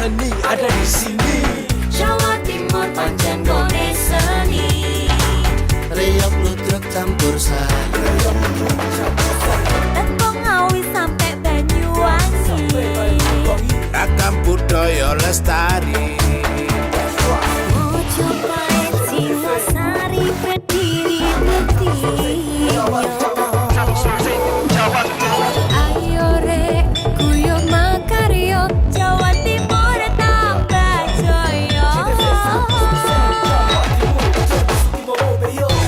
seni ada di sini. Jawa Timur pancen gone seni. Riok ludruk campur sari. Tembung Ngawi sampai Banyuwangi. Ragam budaya lestari. Mojopahit Singosari berdiri berdiri. Ayo rek guyub makaryo Jawa Timur tambah jaya.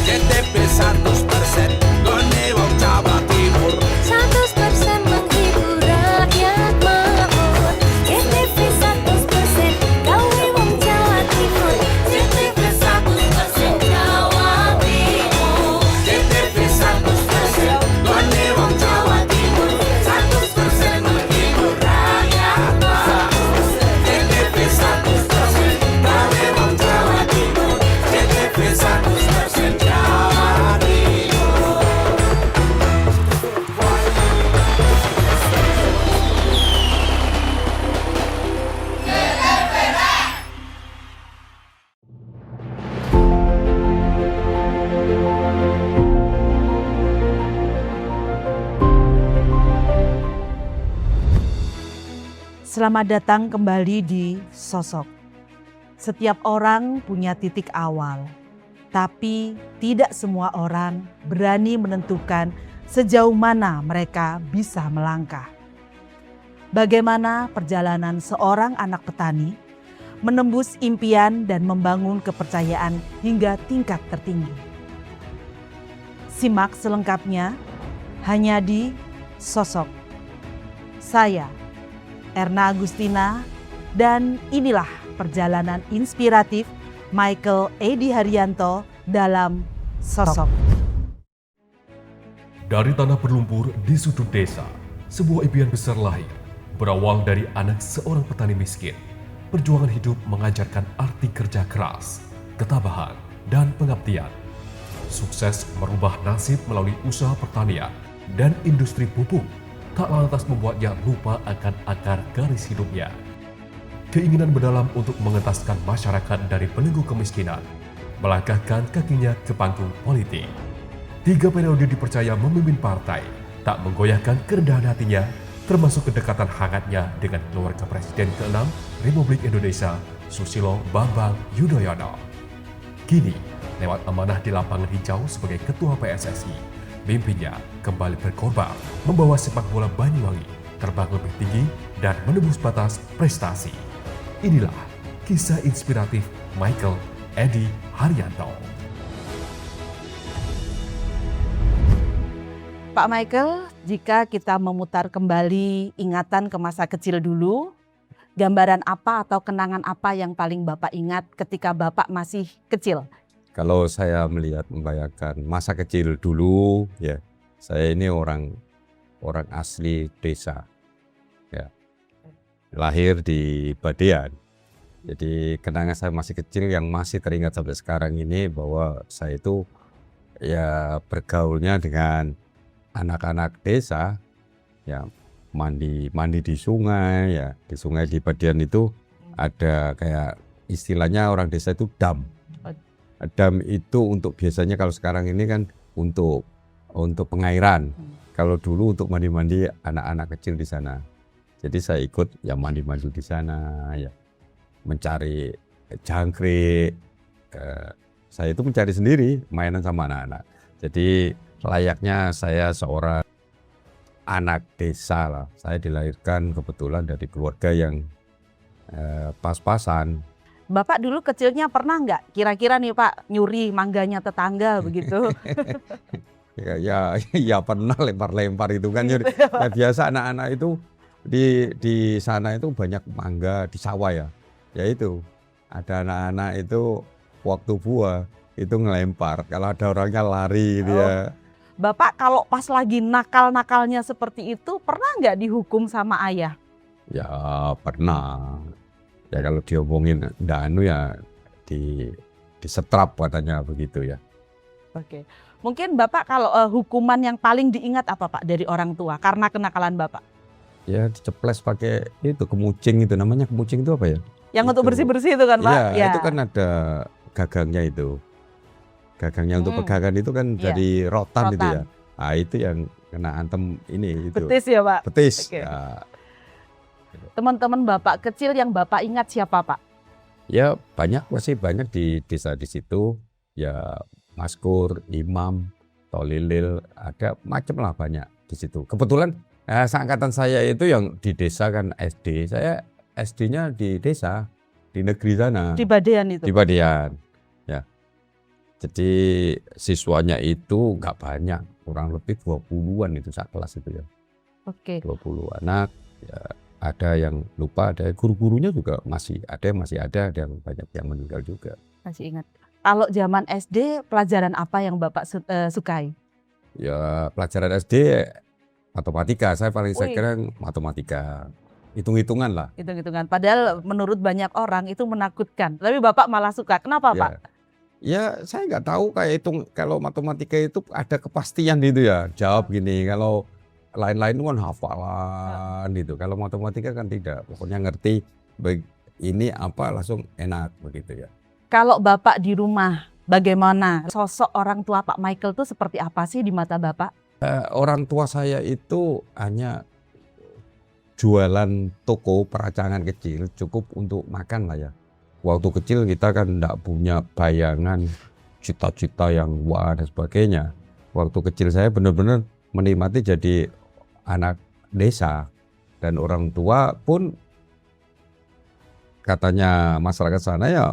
KTP 100% gone wong Jawa Timur. 100% menghibur rakyat makmur. KTP 100% gawe wong Jawa Timur. KTP 100% Jawa Timur. KTP 100% gone wong Jawa Timur. 100% menghibur rakyat makmur. KTP 100% gawe wong Jawa Timur. KTP 100% Jawa Timur. Selamat datang kembali di Sosok. Setiap orang punya titik awal, tapi tidak semua orang berani menentukan sejauh mana mereka bisa melangkah. Bagaimana perjalanan seorang anak petani menembus impian dan membangun kepercayaan hingga tingkat tertinggi. Simak selengkapnya hanya di Sosok. Saya Erna Agustina, dan inilah perjalanan inspiratif Michael Edi Haryanto dalam Sosok. Dari tanah berlumpur di sudut desa, sebuah impian besar lahir. Berawal dari anak seorang petani miskin, perjuangan hidup mengajarkan arti kerja keras, ketabahan, dan pengabdian. Sukses merubah nasib melalui usaha pertanian dan industri pupuk tak lantas membuatnya lupa akan akar garis hidupnya. Keinginan mendalam untuk mengentaskan masyarakat dari belenggu kemiskinan melangkahkan kakinya ke panggung politik. 3 periode dipercaya memimpin partai, tak menggoyahkan kerendahan hatinya, termasuk kedekatan hangatnya dengan keluarga Presiden ke-6 Republik Indonesia, Susilo Bambang Yudhoyono. Kini, lewat amanah di lapangan hijau sebagai Ketua PSSI, mimpinya kembali berkorban, membawa sepak bola Banyuwangi terbang lebih tinggi dan menembus batas prestasi. Inilah kisah inspiratif Michael Edi Haryanto. Pak Michael, jika kita memutar kembali ingatan ke masa kecil dulu, gambaran apa atau kenangan apa yang paling Bapak ingat ketika Bapak masih kecil? Kalau saya membayangkan masa kecil dulu, ya, saya ini orang asli desa, ya, lahir di Badean. Jadi kenangan saya masih kecil yang masih teringat sampai sekarang ini bahwa saya itu ya bergaulnya dengan anak-anak desa, ya mandi di sungai, ya di sungai di Badean itu ada kayak istilahnya orang desa itu dam. Dam itu untuk biasanya kalau sekarang ini kan untuk pengairan. Kalau dulu untuk mandi-mandi anak-anak kecil di sana. Jadi saya ikut ya mandi-mandi di sana, ya mencari jangkrik. Saya itu mencari sendiri mainan sama anak-anak. Jadi layaknya saya seorang anak desa lah. Saya dilahirkan kebetulan dari keluarga yang pas-pasan. Bapak dulu kecilnya pernah nggak kira-kira nih Pak nyuri mangganya tetangga begitu? Ya pernah lempar-lempar itu kan. Nah, biasa anak-anak itu di sana itu banyak mangga di sawah ya. Ya itu ada anak-anak itu waktu buah itu ngelempar. Kalau ada orangnya lari dia. Bapak kalau pas lagi nakal-nakalnya seperti itu pernah nggak dihukum sama ayah? Ya pernah. Ya kalau diomongin ndanu ya disetrap katanya begitu ya. Oke. Mungkin Bapak kalau hukuman yang paling diingat apa Pak dari orang tua karena kenakalan Bapak? ya diceples pakai itu kemucing, itu namanya kemucing itu apa ya? Yang untuk Itu. bersih-bersih itu kan Pak? Iya, itu kan ada gagangnya itu. Gagangnya untuk pegangan itu kan Iya. dari rotan itu Rotan. ya. Nah, itu yang kena antem ini itu. Betis ya Pak? Betis. Oke. Ya, Teman-teman Bapak kecil yang Bapak ingat siapa Pak? ya banyak, masih banyak di desa di situ. Ya Maskur, Imam, Tolilil, ada macam lah banyak di situ. Kebetulan seangkatan saya itu yang di desa kan SD. Saya SD-nya di desa, di negeri sana. Di Badean itu? Di Badean. Ya. Jadi siswanya itu nggak banyak, kurang lebih 20-an itu saat kelas itu ya. Oke. 20 anak. Ya, ada yang lupa, ada guru-gurunya juga masih ada yang banyak yang meninggal juga. Masih ingat. Kalau zaman SD, pelajaran apa yang Bapak sukai? Ya pelajaran SD matematika, saya paling Wih. sekarang matematika. Hitung-hitungan lah. Hitung-hitungan. Padahal menurut banyak orang itu menakutkan. Tapi Bapak malah suka. Kenapa Ya. Pak? Ya saya nggak tahu kayak hitung, kalau matematika itu ada kepastian gitu ya. Jawab gini, kalau lain-lain itu kan hafalan gitu. Kalau matematika kan tidak. Pokoknya ngerti ini apa langsung enak begitu ya. Kalau Bapak di rumah, bagaimana sosok orang tua Pak Michael itu seperti apa sih di mata Bapak? Orang tua saya itu hanya jualan toko peracangan kecil, cukup untuk makan lah ya. Waktu kecil kita kan tidak punya bayangan cita-cita yang wah dan sebagainya. Waktu kecil saya benar-benar menikmati jadi anak desa, dan orang tua pun katanya masyarakat sana ya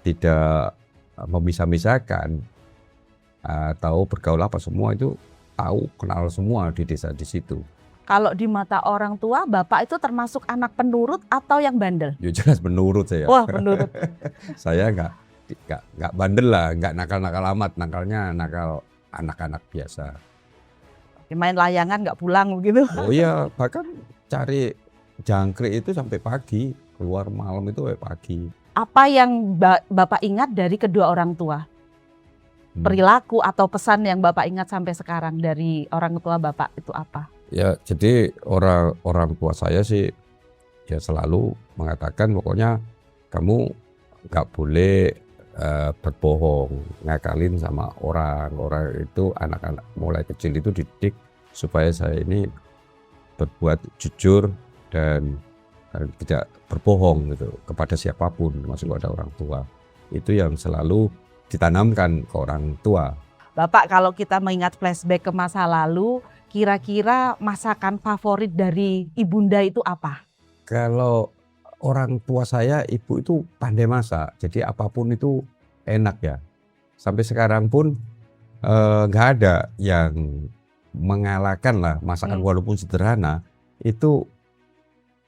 tidak memisah-misahkan, tahu bergaul apa semua itu tahu, kenal semua di desa di situ. Kalau di mata orang tua, Bapak itu termasuk anak penurut atau yang bandel? Ya jelas menurut saya. Wah, penurut. Saya nggak bandel lah, nggak nakal-nakal amat, nakalnya nakal anak-anak biasa. Main layangan nggak pulang begitu? Oh iya, bahkan cari jangkrik itu sampai pagi, keluar malam itu sampai pagi. Apa yang Bapak ingat dari kedua orang tua? Perilaku atau pesan yang Bapak ingat sampai sekarang dari orang tua Bapak itu apa? Ya, jadi orang tua saya sih ya selalu mengatakan pokoknya kamu nggak boleh berbohong, ngakalin sama orang itu. Anak-anak mulai kecil itu dididik supaya saya ini berbuat jujur dan tidak berbohong gitu kepada siapapun, termasuk pada orang tua. Itu yang selalu ditanamkan ke orang tua. Bapak, kalau kita mengingat flashback ke masa lalu, kira-kira masakan favorit dari ibunda itu apa? Kalau orang tua saya, ibu itu pandai masak, jadi apapun itu enak ya. Sampai sekarang pun nggak ada yang mengalahkan lah masakan walaupun sederhana, itu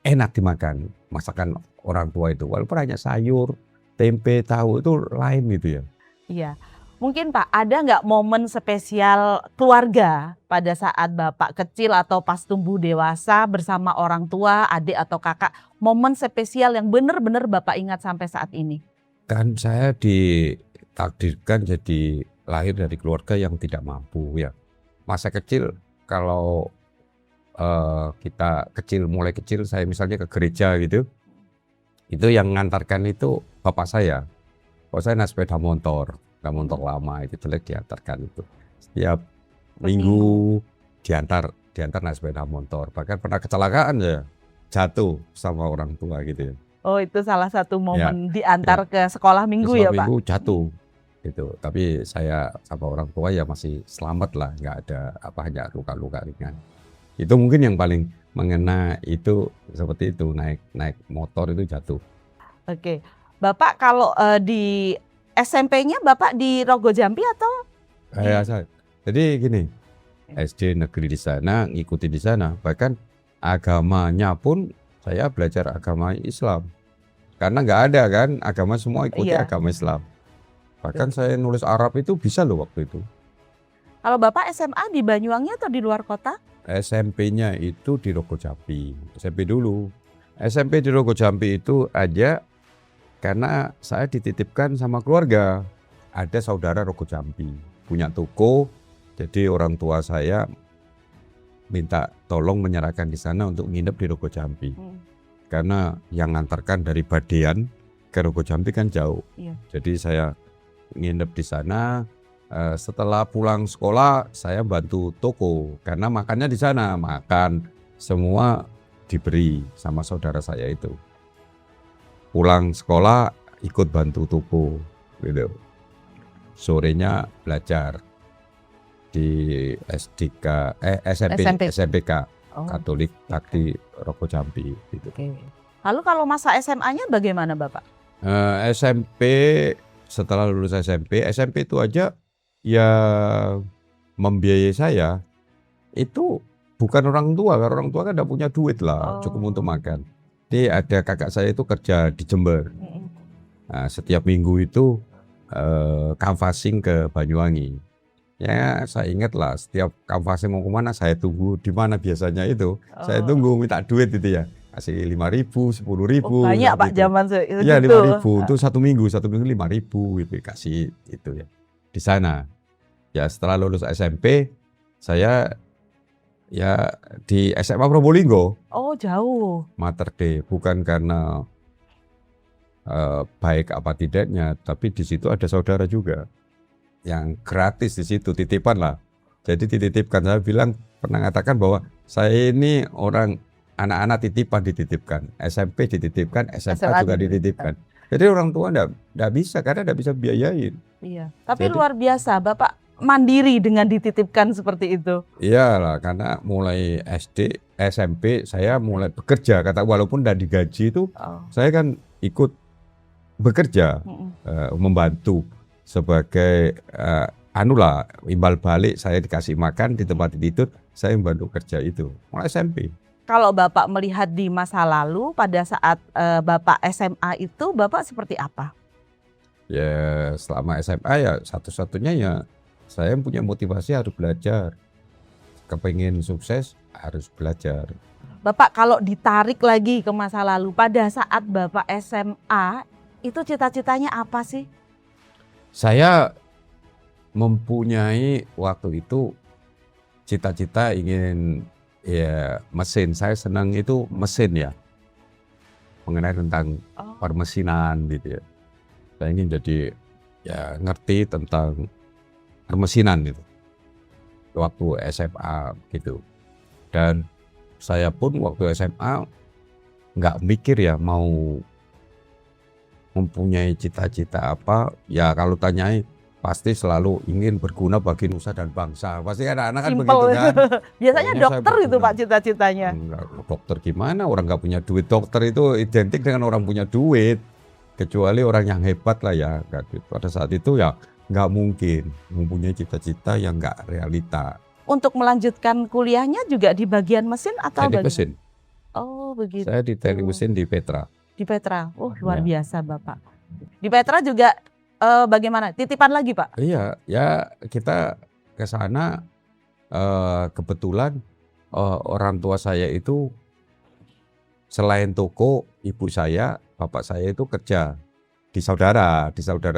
enak dimakan. Masakan orang tua itu, walaupun hanya sayur, tempe, tahu itu lain gitu ya. Iya, mungkin Pak, ada nggak momen spesial keluarga pada saat Bapak kecil atau pas tumbuh dewasa bersama orang tua, adik atau kakak, momen spesial yang benar-benar Bapak ingat sampai saat ini? Kan saya ditakdirkan jadi lahir dari keluarga yang tidak mampu ya. Masa kecil kalau kita kecil, mulai kecil saya misalnya ke gereja gitu, itu yang ngantarkan itu bapak saya. Kalau saya naik sepeda motor lama itu jelek diantarkan itu. Setiap minggu diantar naik sepeda motor. Bahkan pernah kecelakaan ya, jatuh sama orang tua gitu ya. Oh, itu salah satu momen diantar ke sekolah minggu ya Pak? Minggu jatuh gitu. Tapi saya sama orang tua ya masih selamat lah, nggak ada apa, hanya luka-luka ringan. Itu mungkin yang paling mengena itu seperti itu, naik motor itu jatuh. Oke, Bapak kalau di SMP-nya Bapak di Rogo Jampi atau? Jadi gini, SD negeri di sana, ngikuti di sana. Bahkan agamanya pun saya belajar agama Islam. Karena nggak ada kan, agama semua ikuti agama Islam. Bahkan saya nulis Arab itu bisa loh waktu itu. Kalau Bapak SMA di Banyuwangi atau di luar kota? SMP-nya itu di Rogo Jampi, SMP dulu. SMP di Rogo Jampi itu aja karena saya dititipkan sama keluarga. Ada saudara Rogo Jampi, punya toko, jadi orang tua saya minta tolong menyerahkan di sana untuk nginep di Rogo Jambi. Karena yang ngantarkan dari Badean ke Rogo Jambi kan jauh. Iya. Jadi saya nginep di sana. Setelah pulang sekolah saya bantu toko karena makannya di sana, makan semua diberi sama saudara saya itu. Pulang sekolah ikut bantu toko gitu. Sorenya belajar di SMPK Oh, Katolik Bakti Rogo Jambi gitu. oke. Lalu kalau masa SMA-nya bagaimana Bapak? SMP, setelah lulus SMP itu aja ya membiayai saya itu bukan orang tua, karena orang tua kan tidak punya duit lah, cukup untuk makan. Jadi ada kakak saya itu kerja di Jember. Nah, setiap minggu itu canvassing ke Banyuwangi. Ya saya ingat lah, setiap canvassing mau kemana saya tunggu di mana biasanya itu. Saya tunggu minta duit itu ya, kasih 5.000, 10.000. Banyak Pak gitu. zaman itu. Iya 5.000 itu satu minggu 5.000 itu kasih itu ya di sana. Ya setelah lulus SMP saya ya di SMA Probolinggo. Oh jauh. Mater Dei, bukan karena baik apa tidaknya, tapi di situ ada saudara juga yang gratis di situ, titipan lah. Jadi dititipkan, saya bilang pernah mengatakan bahwa saya ini orang anak-anak titipan dititipkan, SMP dititipkan, SMA juga dititipkan. Jadi orang tua enggak bisa karena enggak bisa biayain. Iya. Tapi Jadi, luar biasa, Bapak mandiri dengan dititipkan seperti itu. Iyalah, karena mulai SD, SMP saya mulai bekerja. Kata walaupun enggak digaji itu, saya kan ikut bekerja, membantu sebagai imbal balik. Saya dikasih makan di tempat tidur, saya membantu kerja itu mulai SMP. Kalau Bapak melihat di masa lalu pada saat Bapak SMA itu, Bapak seperti apa? Ya selama SMA ya satu-satunya ya saya punya motivasi harus belajar. Kepengen sukses harus belajar. Bapak kalau ditarik lagi ke masa lalu, pada saat Bapak SMA itu cita-citanya apa sih? Saya mempunyai waktu itu cita-cita ingin ya mesin. Saya senang itu mesin ya, mengenai tentang permesinan gitu ya. Saya ingin jadi ya ngerti tentang permesinan gitu waktu SMA gitu. Dan saya pun waktu SMA nggak mikir ya mau mempunyai cita-cita apa. Ya kalau tanyai pasti selalu ingin berguna bagi nusa dan bangsa. Pasti anak-anak kan begitu kan. Biasanya Pokoknya dokter saya itu Pak cita-citanya. Dokter gimana? Orang nggak punya duit. Dokter itu identik dengan orang punya duit. Kecuali orang yang hebat lah ya. Pada saat itu ya nggak mungkin mempunyai cita-cita yang nggak realita. Untuk melanjutkan kuliahnya juga di bagian mesin atau Teknik mesin. Oh begitu. Saya di teknik mesin di Petra. Di Petra. Oh luar biasa Bapak. Di Petra juga bagaimana? Titipan lagi Pak? Iya, ya kita ke sana kebetulan orang tua saya itu selain toko, ibu saya, bapak saya itu kerja di saudara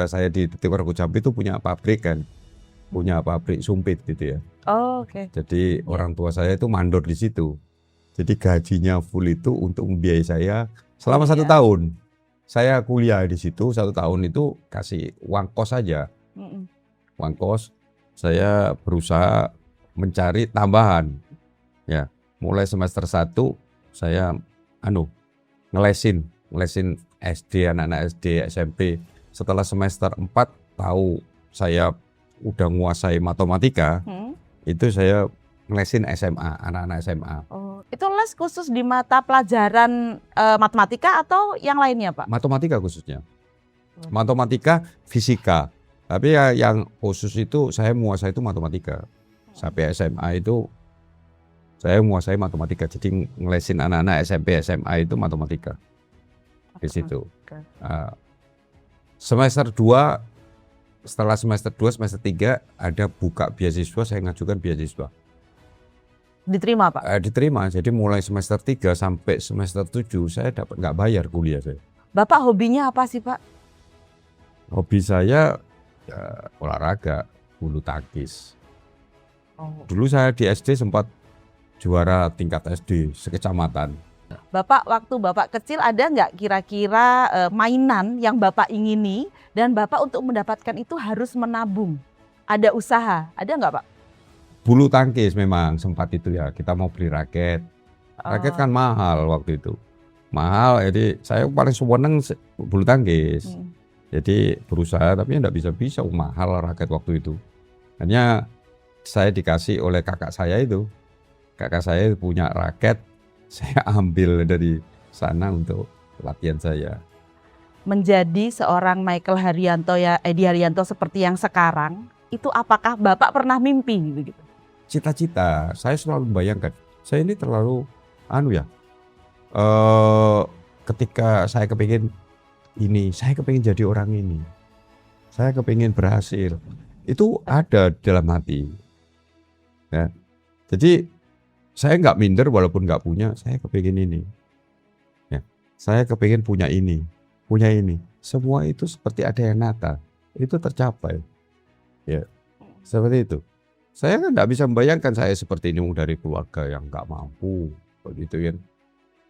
saya di Rogo Jambi itu punya pabrik kan, punya pabrik sumpit gitu ya. Oh, oke. Jadi orang tua saya itu mandor di situ. Jadi gajinya full itu untuk membiayai saya selama 1 tahun. Saya kuliah di situ 1 tahun itu kasih uang kos saja. Uang kos, saya berusaha mencari tambahan. Ya, mulai semester 1 saya ngelesin SD, anak-anak SD, SMP. Setelah semester 4 tahu saya udah nguasai matematika, itu saya ngelesin SMA, anak-anak SMA. Oh, itu les khusus di mata pelajaran matematika atau yang lainnya Pak? Matematika khususnya. Matematika, fisika. Tapi ya yang khusus itu saya menguasai itu matematika. Sampai SMA itu saya menguasai matematika. Jadi ngelesin anak-anak SMP, SMA itu matematika. Di situ. Semester 2, setelah semester 2, semester 3 ada buka beasiswa, saya ngajukan beasiswa. Diterima Pak? Diterima, jadi mulai semester 3 sampai semester 7 saya dapat nggak bayar kuliah saya. Bapak hobinya apa sih Pak? Hobi saya ya, olahraga, bulu tangkis. Dulu saya di SD sempat juara tingkat SD sekecamatan. Bapak waktu Bapak kecil ada nggak kira-kira mainan yang Bapak ingini dan Bapak untuk mendapatkan itu harus menabung? Ada usaha, ada nggak Pak? Bulu tangkis memang sempat itu ya, kita mau beli raket. Raket kan mahal waktu itu. Mahal, jadi saya paling seneng bulu tangkis. Jadi berusaha tapi enggak bisa-bisa, mahal raket waktu itu. Hanya saya dikasih oleh kakak saya itu. Kakak saya punya raket, saya ambil dari sana untuk latihan saya. Menjadi seorang Michael Haryanto ya, Edi Haryanto seperti yang sekarang, itu apakah Bapak pernah mimpi gitu? Cita-cita, saya selalu membayangkan, saya ini terlalu ketika saya kepingin ini, saya kepingin jadi orang ini, saya kepingin berhasil, itu ada dalam hati. Ya. Jadi saya nggak minder walaupun nggak punya, saya kepingin ini. Ya. Saya kepingin punya ini. Semua itu seperti ada yang nata, itu tercapai. Ya, seperti itu. Saya kan nggak bisa membayangkan saya seperti ini dari keluarga yang nggak mampu, begitu kan.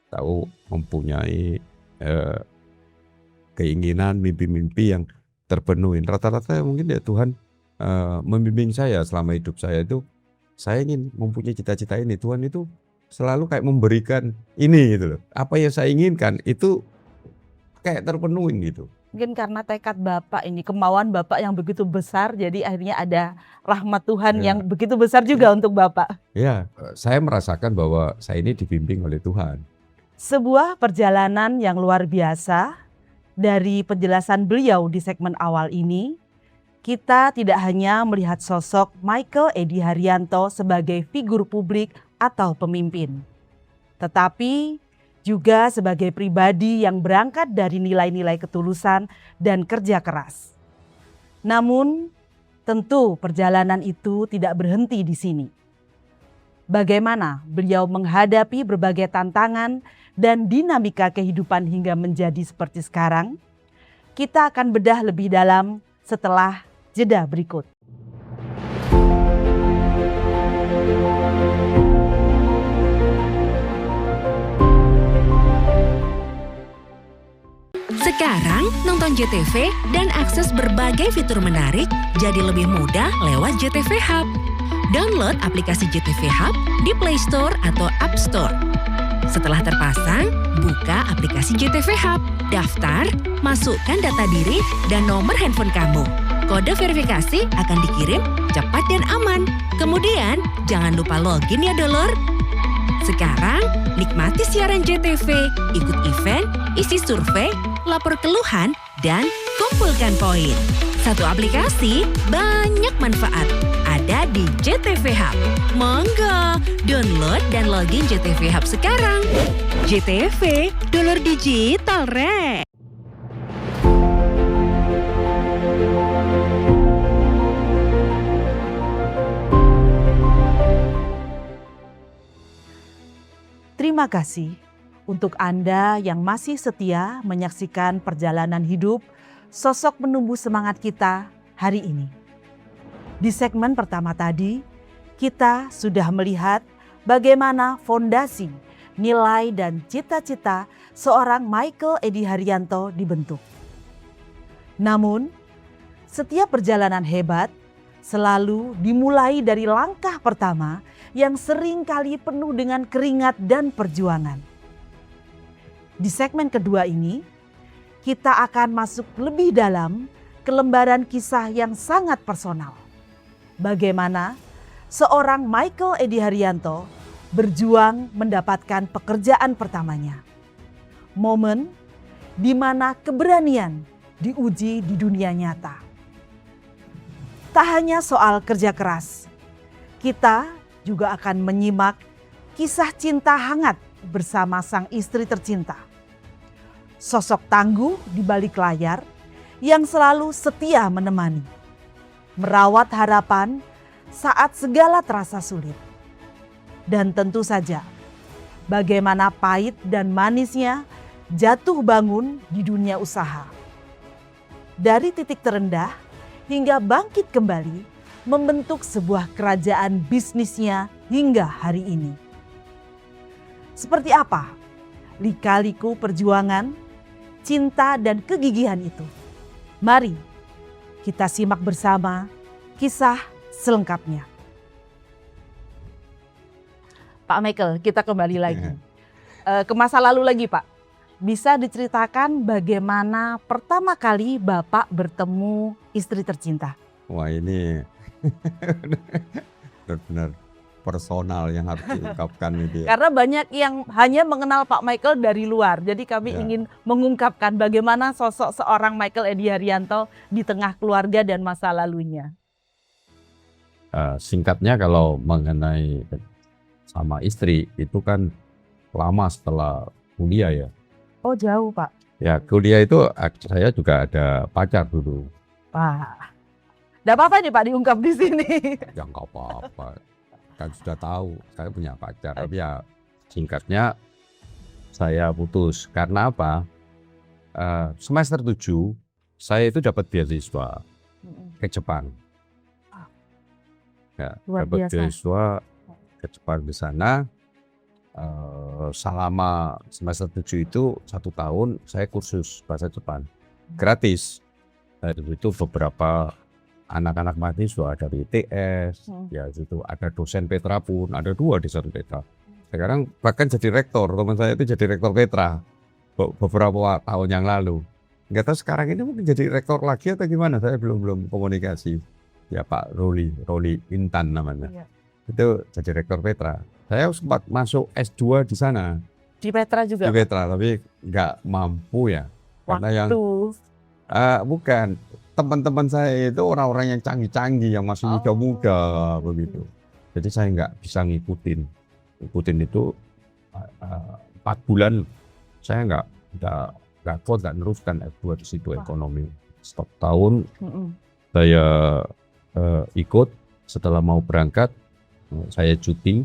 Tahu mempunyai keinginan, mimpi-mimpi yang terpenuhi. Rata-rata mungkin ya Tuhan membimbing saya selama hidup saya itu. Saya ingin mempunyai cita-cita ini, Tuhan itu selalu kayak memberikan ini gitu loh. Apa yang saya inginkan itu kayak terpenuhi gitu. Mungkin karena tekad Bapak ini, kemauan Bapak yang begitu besar, jadi akhirnya ada rahmat Tuhan yang begitu besar juga untuk Bapak. Ya, saya merasakan bahwa saya ini dibimbing oleh Tuhan. Sebuah perjalanan yang luar biasa dari penjelasan beliau di segmen awal ini. Kita tidak hanya melihat sosok Michael Edi Haryanto sebagai figur publik atau pemimpin, tetapi juga sebagai pribadi yang berangkat dari nilai-nilai ketulusan dan kerja keras. Namun, tentu perjalanan itu tidak berhenti di sini. Bagaimana beliau menghadapi berbagai tantangan dan dinamika kehidupan hingga menjadi seperti sekarang? Kita akan bedah lebih dalam setelah jeda berikut. Sekarang nonton JTV dan akses berbagai fitur menarik jadi lebih mudah lewat JTV Hub. Download aplikasi JTV Hub di Play Store atau App Store. Setelah terpasang, buka aplikasi JTV Hub, daftar, masukkan data diri dan nomor handphone kamu. Kode verifikasi akan dikirim cepat dan aman. Kemudian, jangan lupa login ya dulur. Sekarang, nikmati siaran JTV, ikut event, isi survei, lapor keluhan, dan kumpulkan poin. Satu aplikasi, banyak manfaat. Ada di JTV Hub. Monggo, download dan login JTV Hub sekarang. JTV, dulur digital re. Terima kasih untuk Anda yang masih setia menyaksikan perjalanan hidup sosok penumbuh semangat kita hari ini. Di segmen pertama tadi, kita sudah melihat bagaimana fondasi, nilai dan cita-cita seorang Michael Edi Haryanto dibentuk. Namun, setiap perjalanan hebat selalu dimulai dari langkah pertama yang sering kali penuh dengan keringat dan perjuangan. Di segmen kedua ini, kita akan masuk lebih dalam ke lembaran kisah yang sangat personal. Bagaimana seorang Michael Edi Haryanto berjuang mendapatkan pekerjaan pertamanya. Momen di mana keberanian diuji di dunia nyata. Tak hanya soal kerja keras, kita juga akan menyimak kisah cinta hangat bersama sang istri tercinta. Sosok tangguh di balik layar yang selalu setia menemani, merawat harapan saat segala terasa sulit. Dan tentu saja, bagaimana pahit dan manisnya jatuh bangun di dunia usaha. Dari titik terendah hingga bangkit kembali, membentuk sebuah kerajaan bisnisnya hingga hari ini. Seperti apa lika-liku perjuangan, cinta dan kegigihan itu? Mari kita simak bersama kisah selengkapnya. Pak Michael, kita kembali lagi ke masa lalu lagi, Pak. Bisa diceritakan bagaimana pertama kali Bapak bertemu istri tercinta? Wah, ini benar-benar personal yang harus diungkapkan itu ya. Karena banyak yang hanya mengenal Pak Michael dari luar. Jadi kami Ya. ingin mengungkapkan bagaimana sosok seorang Michael Edi Haryanto di tengah keluarga dan masa lalunya. Singkatnya kalau mengenai sama istri itu kan lama setelah kuliah ya. Oh jauh Pak. Ya kuliah itu saya juga ada pacar dulu. Pak. Tidak apa-apa nih Pak diungkap di sini. Ya nggak apa-apa. Kan sudah tahu saya punya pacar. Tapi ya singkatnya saya putus. Karena apa? Semester 7 saya itu dapat beasiswa ke Jepang. Ya, Luar dapat biasa. beasiswa ke Jepang di sana. Selama semester 7 itu 1 tahun saya kursus bahasa Jepang gratis. Dan itu beberapa anak-anak mahasiswa dari ITS, ya itu ada dosen Petra pun, ada 2 dosen Petra. Sekarang bahkan jadi rektor, teman saya itu jadi rektor Petra beberapa tahun yang lalu. Nggak tahu sekarang ini mungkin jadi rektor lagi atau gimana, saya belum komunikasi. Ya Pak Roli Intan namanya. Iya. Itu jadi rektor Petra. Saya sempat masuk S2 di sana, Di Petra juga. di Petra, tapi nggak mampu ya. Karena yang bukan, teman-teman saya itu orang-orang yang canggih-canggih, yang masih muda-muda begitu. Jadi saya nggak bisa ngikutin itu 4 bulan saya nggak kuat, nggak neruskan S2 di situ ekonomi. Stop tahun saya ikut. Setelah mau berangkat saya cuti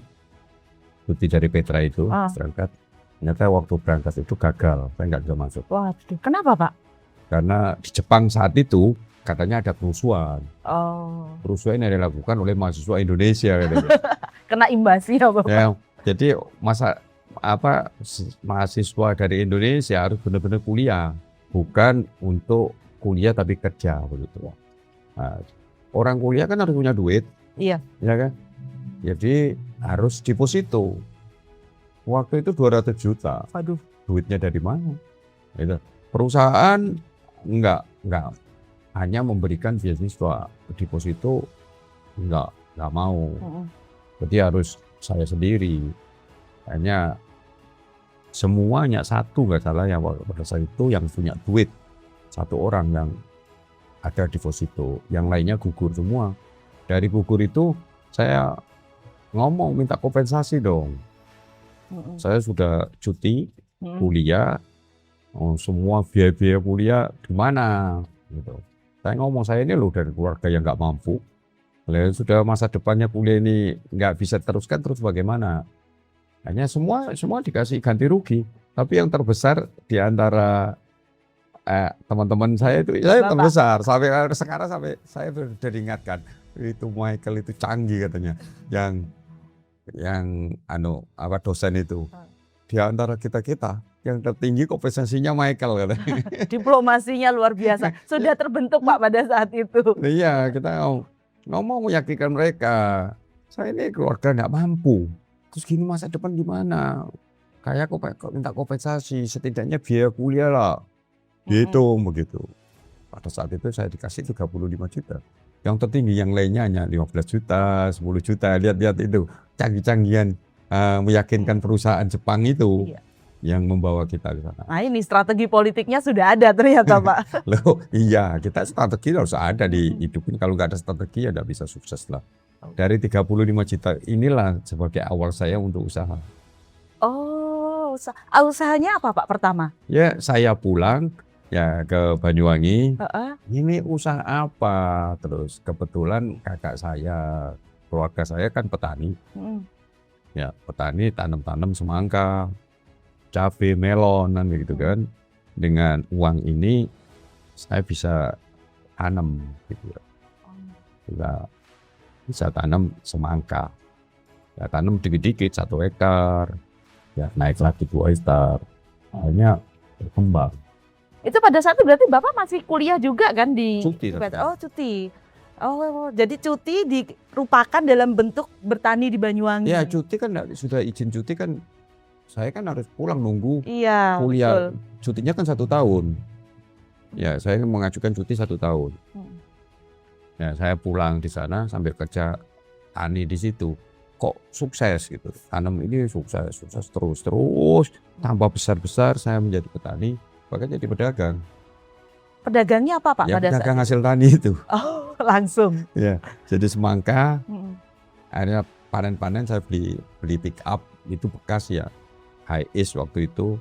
dari Petra itu berangkat. Ternyata waktu berangkat itu gagal, saya nggak bisa masuk. Waduh, kenapa Pak? Karena di Jepang saat itu katanya ada kerusuhan. Oh, Kerusuhan yang dilakukan oleh mahasiswa Indonesia. Katanya. kena imbasnya Bapak. Ya, jadi mahasiswa dari Indonesia harus benar-benar kuliah, bukan untuk kuliah tapi kerja begitu. Nah, orang kuliah kan harus punya duit, Iya. ya kan? Jadi harus deposito. Waktu itu 200 juta. Waduh. Duitnya dari mana? Gitu. Perusahaan enggak hanya memberikan beasiswa, deposito enggak mau. Jadi harus saya sendiri. Hanya semuanya satu nggak salah yang pada saat itu yang punya duit, 1 orang yang ada deposito, yang lainnya gugur semua. Dari gugur itu saya ngomong minta kompensasi dong. Saya sudah cuti kuliah, semua biaya-biaya kuliah gimana gitu. Saya ngomong, saya ini loh dari keluarga yang nggak mampu. Sudah masa depannya kuliah ini nggak bisa teruskan, terus bagaimana? Hanya semua dikasih ganti rugi. Tapi yang terbesar di antara teman-teman saya itu saya terbesar. Sampai sekarang saya sudah diingatkan, itu Michael itu canggih katanya. Yang dosen itu. Di antara kita yang tertinggi kompensasinya Michael katanya. Diplomasinya luar biasa. Sudah terbentuk Pak pada saat itu. Iya, kita ngomong meyakinkan mereka. Saya ini keluarga nggak mampu. Terus gini masa depan gimana? Kayak kok minta kompensasi, setidaknya biaya kuliah lah. Dihitung begitu. Pada saat itu saya dikasih 35 juta. Yang tertinggi yang lainnya hanya 15 juta, 10 juta. Lihat-lihat itu canggih-canggihan meyakinkan perusahaan Jepang itu. Iya. Yang membawa kita ke sana. Nah ini strategi politiknya sudah ada ternyata Pak. Loh, iya, kita strategi harus ada di hidup ini. Kalau nggak ada strategi ya nggak bisa sukses lah. Dari 35 juta inilah sebagai awal saya untuk usaha. Oh, usahanya apa Pak pertama? Ya, saya pulang ya ke Banyuwangi. Ini usaha apa? Terus kebetulan kakak saya, keluarga saya kan petani. Ya, petani tanam-tanam semangka, cabai, melon, gitu kan. Dengan uang ini saya bisa tanam gitu ya. Bisa tanam semangka. Ya, tanam dikit-dikit 1 hektar, ya naik lagi 2 hektar. Akhirnya berkembang. Itu pada saat itu berarti Bapak masih kuliah juga kan di Cuti, Oh, cuti. Oh, jadi cuti dirupakan dalam bentuk bertani di Banyuwangi. Ya cuti kan sudah izin cuti kan, saya kan harus pulang nunggu Iya, kuliah. betul. Cutinya kan 1 tahun. Ya saya mengajukan cuti 1 tahun. Ya saya pulang di sana sambil kerja tani di situ. Kok sukses gitu. Tanam ini sukses terus tambah besar saya menjadi petani, bahkan jadi pedagang. Pedagangnya apa Pak Ya pada pedagang saat hasil tani itu. Oh, langsung. Ya, jadi semangka. Mm-mm. Akhirnya panen saya beli pick up itu bekas ya. Hiace waktu itu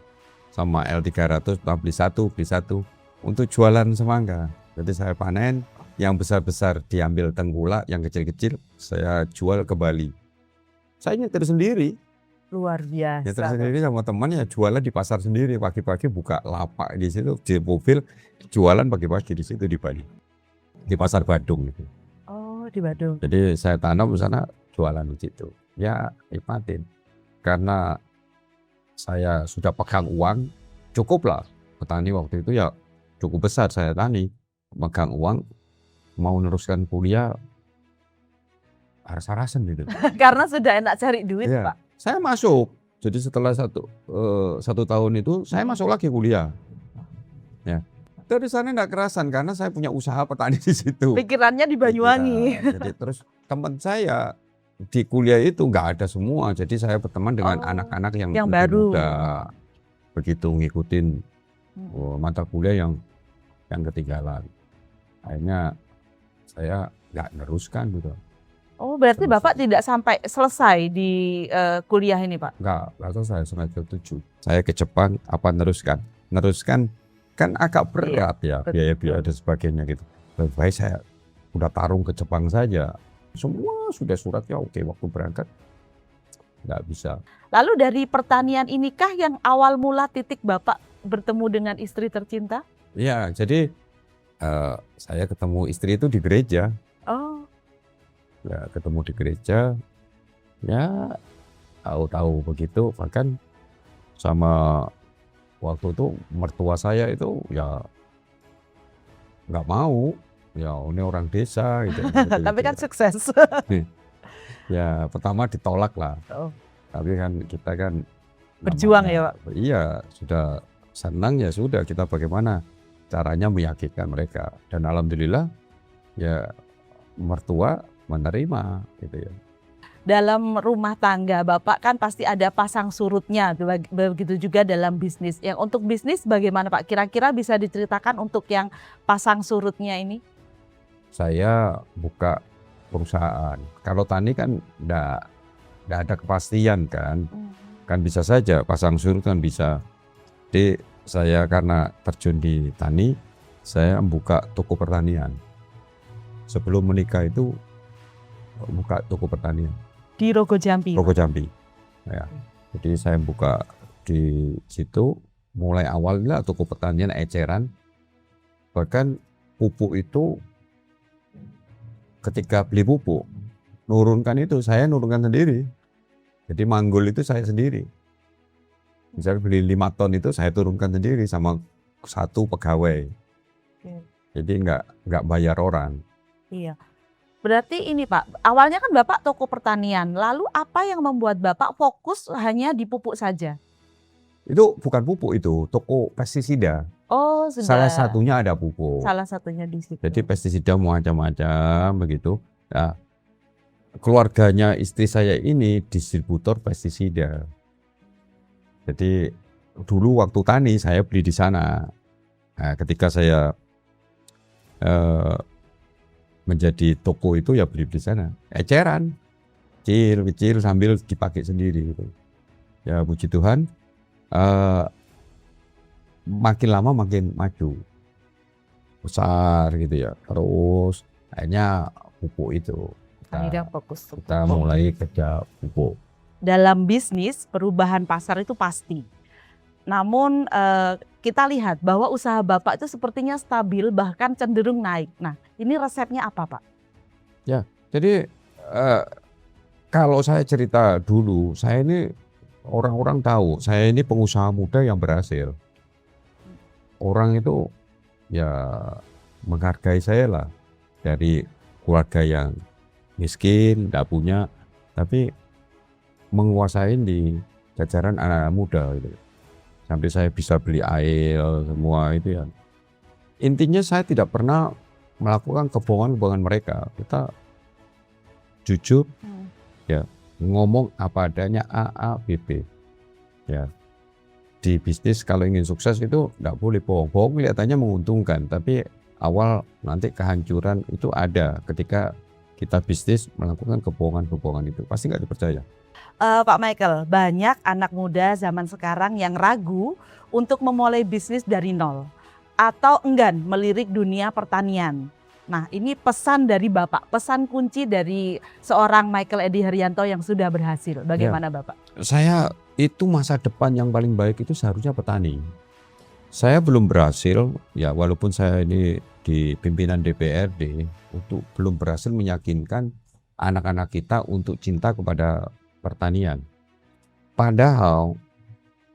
sama L300 beli satu untuk jualan semangka. Jadi saya panen, yang besar-besar diambil tengkulak, yang kecil-kecil saya jual ke Bali. Saya nyetir sendiri. Luar biasa. Nyetir sendiri sama teman ya, jualan di pasar sendiri. Pagi-pagi buka lapak di situ, di mobil jualan pagi-pagi di situ di Bali. Di pasar Badung gitu. Oh, di Badung. Jadi saya tanam di sana, jualan di situ. Ya nikmatin. Karena saya sudah pegang uang, cukup lah. Petani waktu itu ya cukup besar saya tani. Pegang uang, mau meneruskan kuliah, rasa-rasen gitu. Karena sudah enak cari duit, Iya. Pak. Saya masuk. Jadi setelah satu tahun itu, saya masuk lagi kuliah. Ya. Dari sana enggak kerasan karena saya punya usaha petani di situ. Pikirannya di Banyuwangi. Pikiran. Jadi terus teman saya di kuliah itu nggak ada semua. Jadi saya berteman dengan Oh, anak-anak yang yang lebih baru. muda. Begitu ngikutin mata kuliah yang ketinggalan. Akhirnya saya nggak neruskan gitu. Oh, berarti Terus. Bapak tidak sampai selesai di kuliah ini, Pak? Nggak selesai semester 7. Saya ke Jepang, apa neruskan? Neruskan kan agak berat ya, betul. biaya-biaya dan sebagainya gitu. Lebih baik saya udah tarung ke Jepang saja. Semua sudah suratnya oke, waktu berangkat nggak bisa. Lalu dari pertanian inikah yang awal mula titik Bapak bertemu dengan istri tercinta? Iya, jadi saya ketemu istri itu di gereja. Oh, Ya, ketemu di gereja. Ya, tahu-tahu begitu. Bahkan sama waktu itu mertua saya itu ya nggak mau. Ya, ini orang desa gitu. tapi kan sukses. Ya, pertama ditolak lah. Oh. Tapi kan kita kan Berjuang namanya- ya, Pak? Iya, sudah senang ya sudah, kita bagaimana caranya meyakinkan mereka. Dan alhamdulillah ya mertua menerima gitu ya. Dalam rumah tangga Bapak kan pasti ada pasang surutnya, begitu juga dalam bisnis. Yang untuk bisnis bagaimana Pak? Kira-kira bisa diceritakan untuk yang pasang surutnya ini? Saya buka perusahaan. Kalau tani kan enggak ada kepastian kan. Kan bisa saja pasang surut kan bisa. Jadi saya karena terjun di tani, saya membuka toko pertanian. Sebelum menikah itu buka toko pertanian. Di Rogo Jambi. Rogo Jambi. Ya. Jadi saya buka di situ mulai awalnya toko pertanian eceran. Bahkan pupuk itu ketika beli pupuk saya nurunkan sendiri. Jadi manggul itu saya sendiri. Misalnya beli 5 ton itu saya turunkan sendiri sama 1 pegawai. Oke. Jadi nggak bayar orang. Iya. Berarti ini Pak, awalnya kan Bapak toko pertanian. Lalu apa yang membuat Bapak fokus hanya di pupuk saja? Itu bukan pupuk itu, toko pestisida. Oh, sudah. Salah satunya ada pupuk. Salah satunya di situ. Jadi pestisida macam-macam begitu. Nah, keluarganya istri saya ini distributor pestisida. Jadi dulu waktu tani saya beli di sana. Nah, ketika saya menjadi toko itu ya beli di sana. Eceran, kecil sambil dipakai sendiri gitu. Ya puji Tuhan, makin lama makin maju, besar gitu ya. Terus akhirnya pupuk itu. Akhirnya fokus. Kita mulai kerja pupuk. Dalam bisnis perubahan pasar itu pasti. Namun kita lihat bahwa usaha Bapak itu sepertinya stabil bahkan cenderung naik. Nah, ini resepnya apa Pak? Ya, jadi kalau saya cerita dulu, saya ini orang-orang tahu saya ini pengusaha muda yang berhasil. Orang itu ya menghargai saya lah, dari keluarga yang miskin, tidak punya, tapi menguasain di jajaran anak-anak muda gitu. Sampai saya bisa beli air semua itu ya. Intinya saya tidak pernah melakukan kebohongan-kebohongan mereka. Kita jujur, ya ngomong apa adanya, A, B, B. Ya. Di bisnis kalau ingin sukses itu tidak boleh bohong. Bohong kelihatannya menguntungkan, tapi awal nanti kehancuran itu ada ketika kita bisnis melakukan kebohongan-kebohongan itu. Pasti nggak dipercaya. Pak Michael, banyak anak muda zaman sekarang yang ragu untuk memulai bisnis dari nol atau enggan melirik dunia pertanian. Nah, ini pesan dari Bapak, pesan kunci dari seorang Michael Edi Haryanto yang sudah berhasil. Bagaimana Bapak? Saya itu masa depan yang paling baik itu seharusnya petani. Saya belum berhasil, ya walaupun saya ini di pimpinan DPRD, untuk belum berhasil meyakinkan anak-anak kita untuk cinta kepada pertanian. Padahal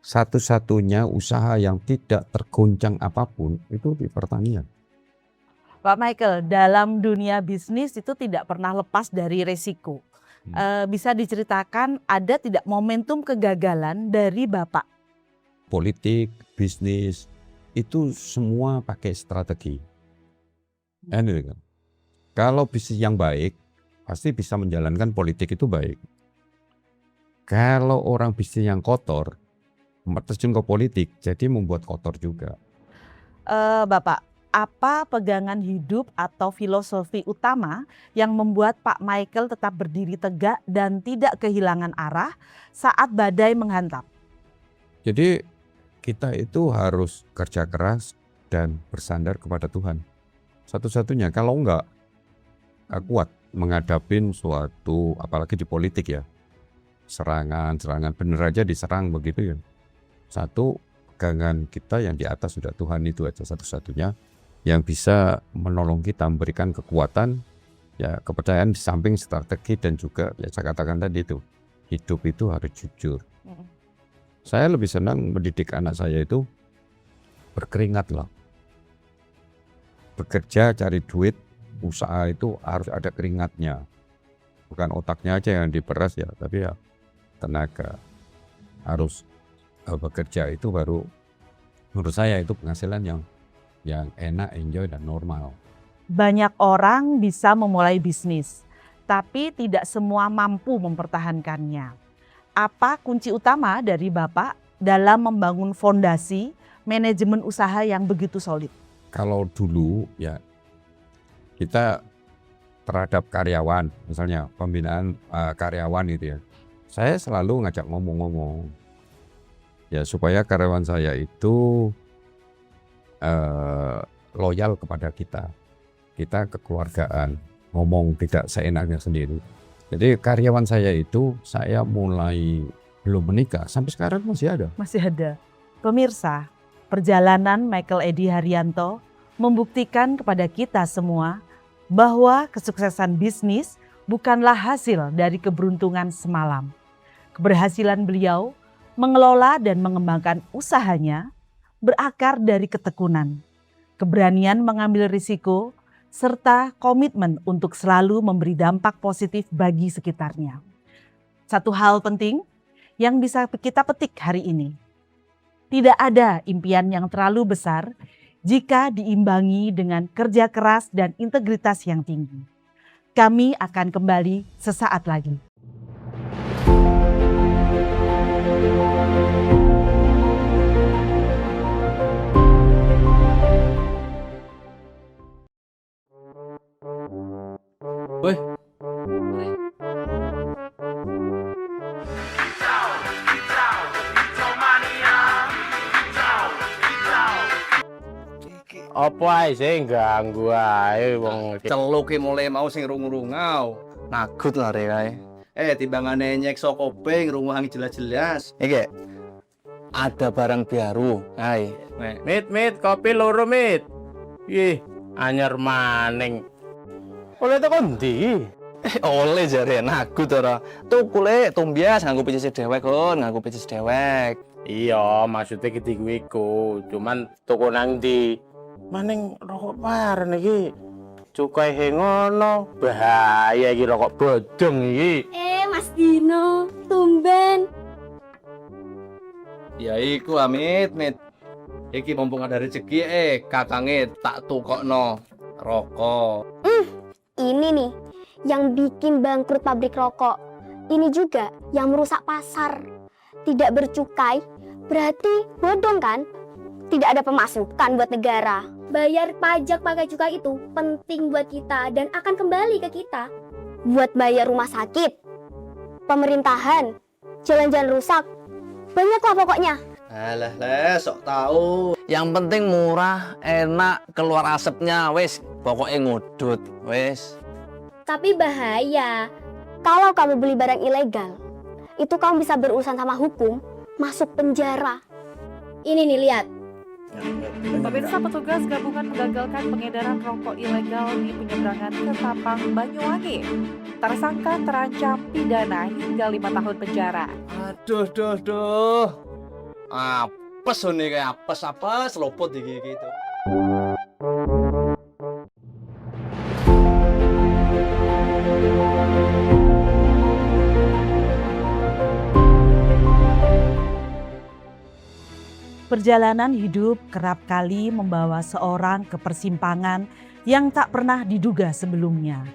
satu-satunya usaha yang tidak tergoncang apapun itu di pertanian. Pak Michael, dalam dunia bisnis itu tidak pernah lepas dari resiko. Bisa diceritakan ada tidak momentum kegagalan dari Bapak? Politik, bisnis, itu semua pakai strategi. Kalau bisnis yang baik, pasti bisa menjalankan politik itu baik. Kalau orang bisnis yang kotor, terjun ke politik, jadi membuat kotor juga. Bapak, apa pegangan hidup atau filosofi utama yang membuat Pak Michael tetap berdiri tegak dan tidak kehilangan arah saat badai menghantam? Jadi kita itu harus kerja keras dan bersandar kepada Tuhan. Satu-satunya, kalau enggak kuat menghadapin suatu, apalagi di politik ya, serangan bener aja diserang begitu ya. Satu, pegangan kita yang di atas sudah Tuhan, itu aja satu-satunya yang bisa menolong kita, memberikan kekuatan, ya kepercayaan di samping strategi, dan juga ya saya katakan tadi itu, hidup itu harus jujur. Saya lebih senang mendidik anak saya itu berkeringat lah. Bekerja, cari duit, usaha itu harus ada keringatnya. Bukan otaknya aja yang diperas ya, tapi ya tenaga. Harus bekerja itu baru menurut saya itu penghasilan yang enak, enjoy, dan normal. Banyak orang bisa memulai bisnis, tapi tidak semua mampu mempertahankannya. Apa kunci utama dari Bapak dalam membangun fondasi manajemen usaha yang begitu solid? Kalau dulu ya kita terhadap karyawan, misalnya pembinaan karyawan gitu ya, saya selalu ngajak ngomong-ngomong ya supaya karyawan saya itu loyal kepada kita kekeluargaan, ngomong tidak seenaknya sendiri. Jadi karyawan saya itu saya mulai belum menikah sampai sekarang masih ada. Masih ada. Pemirsa, perjalanan Michael Edi Haryanto membuktikan kepada kita semua bahwa kesuksesan bisnis bukanlah hasil dari keberuntungan semalam. Keberhasilan beliau mengelola dan mengembangkan usahanya berakar dari ketekunan, keberanian mengambil risiko, serta komitmen untuk selalu memberi dampak positif bagi sekitarnya. Satu hal penting yang bisa kita petik hari ini, tidak ada impian yang terlalu besar jika diimbangi dengan kerja keras dan integritas yang tinggi. Kami akan kembali sesaat lagi. Weh, Apa ae sing ganggu ae wong iki. celuke mulai mau sing rungu-rungau. Nagut lah rek ae. Timbangane nyek saka kuping runguhangi jelas-jelas. Iki ada barang baru. Ae. Mit, kopi loro mit. Ih, anyar maning. Oleh teko ndi? Oleh jare aku to ora. Tuku le tumbias nganggo picis dewek kon, nganggo picis dewek. Iya, maksudnya gitu iku. Cuman toko nang ndi? Maning rokok paren iki. Cukai he ngono. Bahaya iki rokok bodong iki. Mas Dino, tumben. Ya iku Amit, Mit. Iki mumpung ada rezeki kakange tak tukokno rokok. Ini nih, yang bikin bangkrut pabrik rokok. Ini juga yang merusak pasar. Tidak bercukai, berarti bodong kan? Tidak ada pemasukan buat negara. Bayar pajak pakai cukai itu penting buat kita dan akan kembali ke kita. Buat bayar rumah sakit, pemerintahan, jalan-jalan rusak, banyaklah pokoknya. Alah le, sok tahu. Yang penting murah, enak, keluar asapnya, wes. Pokoknya ngudut, wes. Tapi bahaya. Kalau kamu beli barang ilegal, itu kamu bisa berurusan sama hukum, masuk penjara. Ini nih, lihat. Pemirsa, petugas gabungan menggagalkan pengedaran rokok ilegal di penyeberangan Ketapang, Banyuwangi. Tersangka terancam pidana hingga 5 tahun penjara. Aduh. Apes nih kayak apes lopot iki gitu. Perjalanan hidup kerap kali membawa seorang ke persimpangan yang tak pernah diduga sebelumnya.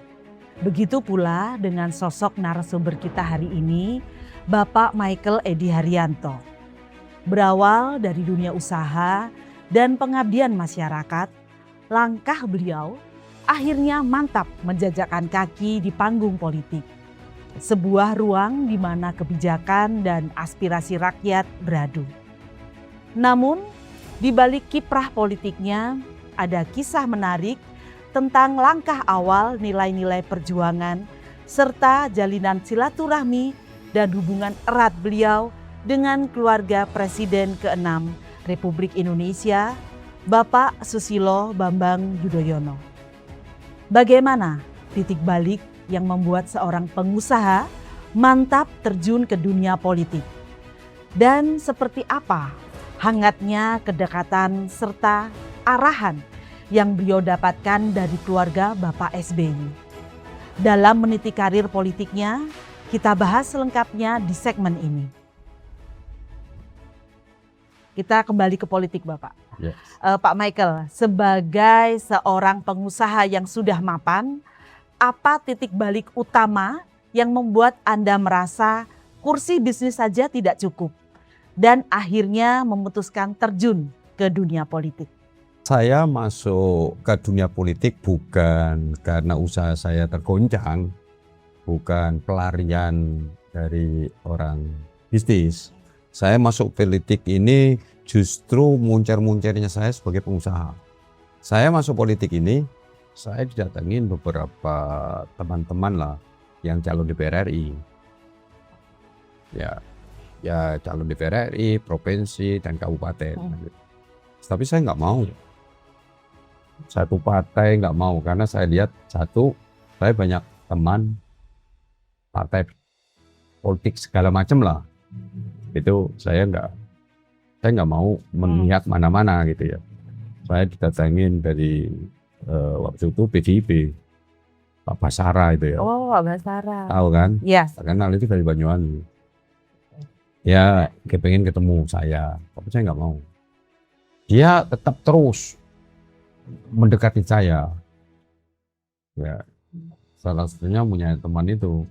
Begitu pula dengan sosok narasumber kita hari ini, Bapak Michael Edi Haryanto. Berawal dari dunia usaha dan pengabdian masyarakat, langkah beliau akhirnya mantap menjajakan kaki di panggung politik. Sebuah ruang di mana kebijakan dan aspirasi rakyat beradu. Namun, di balik kiprah politiknya ada kisah menarik tentang langkah awal nilai-nilai perjuangan serta jalinan silaturahmi dan hubungan erat beliau dengan keluarga Presiden ke-6 Republik Indonesia, Bapak Susilo Bambang Yudhoyono. Bagaimana titik balik yang membuat seorang pengusaha mantap terjun ke dunia politik? Dan seperti apa hangatnya kedekatan serta arahan yang beliau dapatkan dari keluarga Bapak SBY. Dalam meniti karir politiknya, kita bahas selengkapnya di segmen ini. Kita kembali ke politik, Bapak. Yes. Pak Michael, sebagai seorang pengusaha yang sudah mapan, apa titik balik utama yang membuat Anda merasa kursi bisnis saja tidak cukup dan akhirnya memutuskan terjun ke dunia politik? Saya masuk ke dunia politik bukan karena usaha saya tergoncang, bukan pelarian dari orang bisnis. Saya masuk politik ini justru muncar-muncarnya saya sebagai pengusaha. Saya masuk politik ini, saya didatengin beberapa teman-teman lah yang calon DPR RI. Ya calon DPR RI, provinsi dan kabupaten. Tapi saya nggak mau. Satu partai nggak mau karena saya lihat satu, saya banyak teman partai politik segala macam lah. Itu saya nggak mau memihak mana-mana gitu ya. Saya didatangin dari waktu itu PDIP, Pak Basara itu ya. Oh, Pak Basara. Tahu kan? Yes. Kenal itu dari Banyuwangi. Ya, kepengen ketemu saya, tapi saya nggak mau. Dia tetap terus mendekati saya. Ya, salah satunya punya teman itu,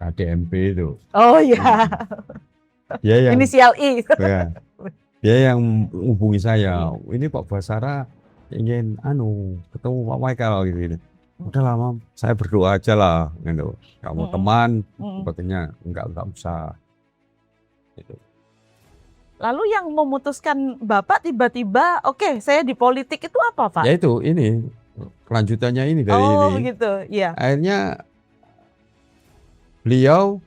KDMP itu. Oh iya. Dia yang Inisial I. ya, dia yang hubungi saya. Ini Pak Basara ingin ketemu Pak Michael gitu. Udah lama, saya berdoa aja lah gitu. Kamu teman, sepertinya enggak usah. Gitu. Lalu yang memutuskan Bapak tiba-tiba, oke, saya di politik itu apa, Pak? Ya itu, ini kelanjutannya ini dari ini. Oh gitu, iya. Akhirnya beliau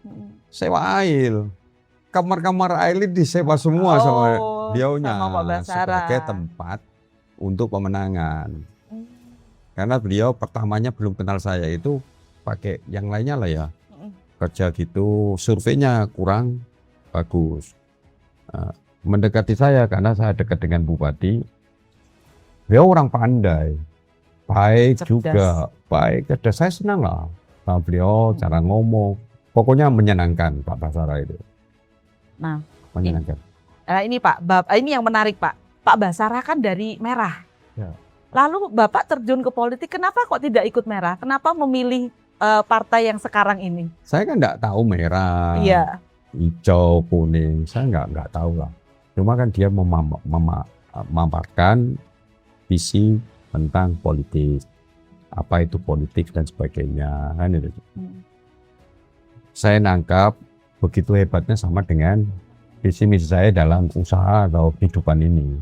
sewa air. Kamar-kamar air disewa semua sama beliaunya sama Pak Basara. sebagai tempat untuk pemenangan. Karena beliau pertamanya belum kenal saya itu pakai yang lainnya lah ya. Kerja gitu, surveinya kurang bagus. Mendekati saya karena saya dekat dengan bupati. Dia orang pandai, baik Cerdas. juga, baik. Cerdas. Saya senang lah sama beliau, cara ngomong. Pokoknya menyenangkan Pak Basara itu. Nah, Menyenangkan. ini Pak, ini yang menarik Pak. Pak Basara kan dari Merah. Ya. Lalu Bapak terjun ke politik, kenapa kok tidak ikut Merah? Kenapa memilih partai yang sekarang ini? Saya kan nggak tahu merah, Iya. hijau, kuning. Saya nggak tahu lah. Cuma kan dia memaparkan visi tentang politik, apa itu politik dan sebagainya. Kan itu. Saya nangkap begitu hebatnya sama dengan visi misi saya dalam usaha atau kehidupan ini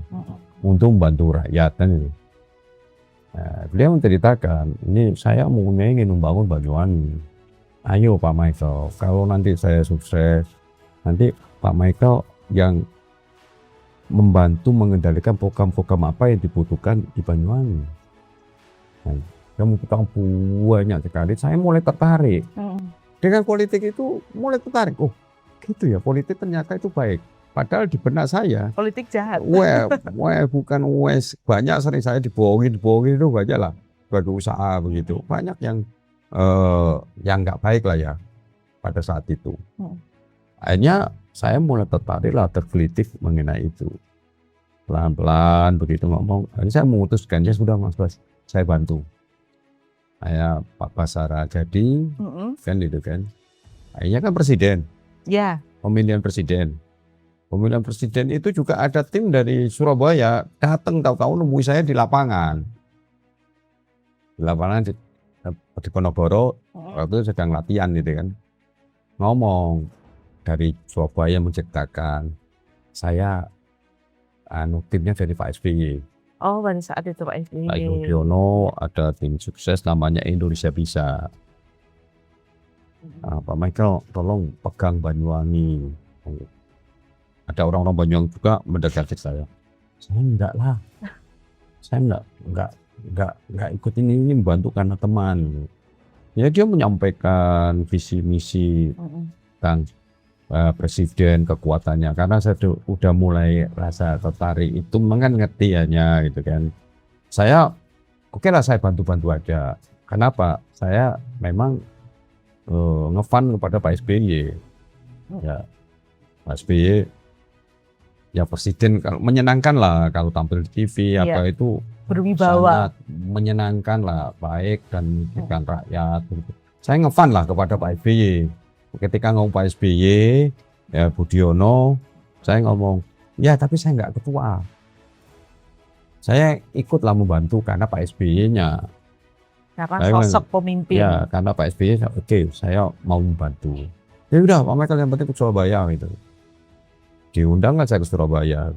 untuk membantu rakyat kan itu. Nah, beliau menceritakan, ini saya ingin membangun Banyuwangi. Ayo Pak Michael, kalau nanti saya sukses, nanti Pak Michael yang membantu mengendalikan program-program apa yang dibutuhkan di Banyuwangi. Nah, kamu tahu banyak sekali, saya mulai tertarik. Dengan politik itu mulai tertarik, oh gitu ya, politik ternyata itu baik. Padahal di benak saya, Politik jahat. bukan banyak sering saya dibohongin itu banyak lah, bagi usaha begitu. Banyak yang nggak baik lah ya pada saat itu. Akhirnya saya mulai tertarik lah, tergelitik mengenai itu. Pelan-pelan begitu ngomong, akhirnya saya memutuskan, ya sudah Mas Bas, saya bantu. Saya Pak Basara jadi, kan itu kan. Akhirnya kan presiden, Ya. pemilihan presiden. Pemilihan presiden itu juga ada tim dari Surabaya datang tahu-tahu nemui saya di lapangan. Di lapangan di Ponorogo, waktu itu sedang latihan gitu kan. Ngomong dari Surabaya menciptakan saya timnya dari Pak SBY. Oh, pada saat itu Pak SBY. Pak Yudhoyono ada tim sukses namanya Indonesia Bisa. Pak Michael tolong pegang Banyuwangi. Ada orang-orang Banyuwangi juga mendekati saya. Saya enggak lah. Saya enggak ikut ini membantu karena teman. Ya dia menyampaikan visi misi tentang presiden, kekuatannya. Karena saya udah mulai rasa tertarik itu, kan ngerti hanya gitu kan. Saya oke lah, saya bantu-bantu aja. Kenapa? Saya memang ngefan kepada Pak SBY. Ya, Pak SBY ya presiden, kalau menyenangkan lah kalau tampil di TV apa itu berwibawa, sangat menyenangkan lah, baik dan memikirkan rakyat. Saya ngefan lah kepada Pak SBY. Ketika ngomong Pak SBY, ya Budiono, saya ngomong, ya tapi saya nggak ketua. Saya ikutlah membantu karena Pak SBY-nya. karena sosok pemimpin. Ya, karena Pak SBY, oke, saya mau membantu. Ya udah, Pak Michael yang penting ke Surabaya gitu. Diundang lah saya ke Surabaya.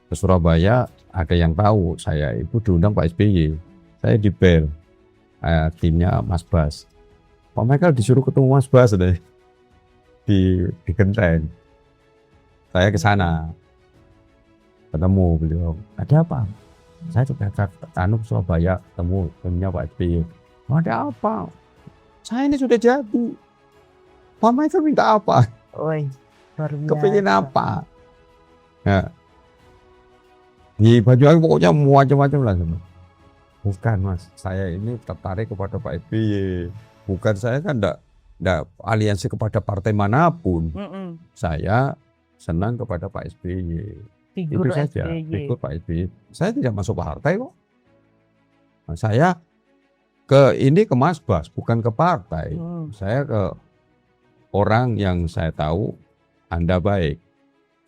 Ke Surabaya ada yang tahu saya itu diundang Pak SBY. Saya di bel timnya Mas Bas. Pak Michael disuruh ketemu Mas Bas deh di Genteng. Saya ke sana ketemu beliau. Ada apa? Saya juga ke Surabaya ketemu timnya Pak SBY. Ada apa? Saya ini sudah jadi. Pak Michael minta apa? Oi. Kepingin apa? Ya. Di Banyuwangi pokoknya macam-macam lah. Bukan Mas, saya ini tertarik kepada Pak SBY. Bukan, saya kan enggak aliansi kepada partai manapun. Saya senang kepada Pak SBY. Figur itu saja, SBY. figur Pak SBY. Saya tidak masuk partai kok. Nah, saya ke Mas Bas, bukan ke partai. Saya ke orang yang saya tahu Anda baik.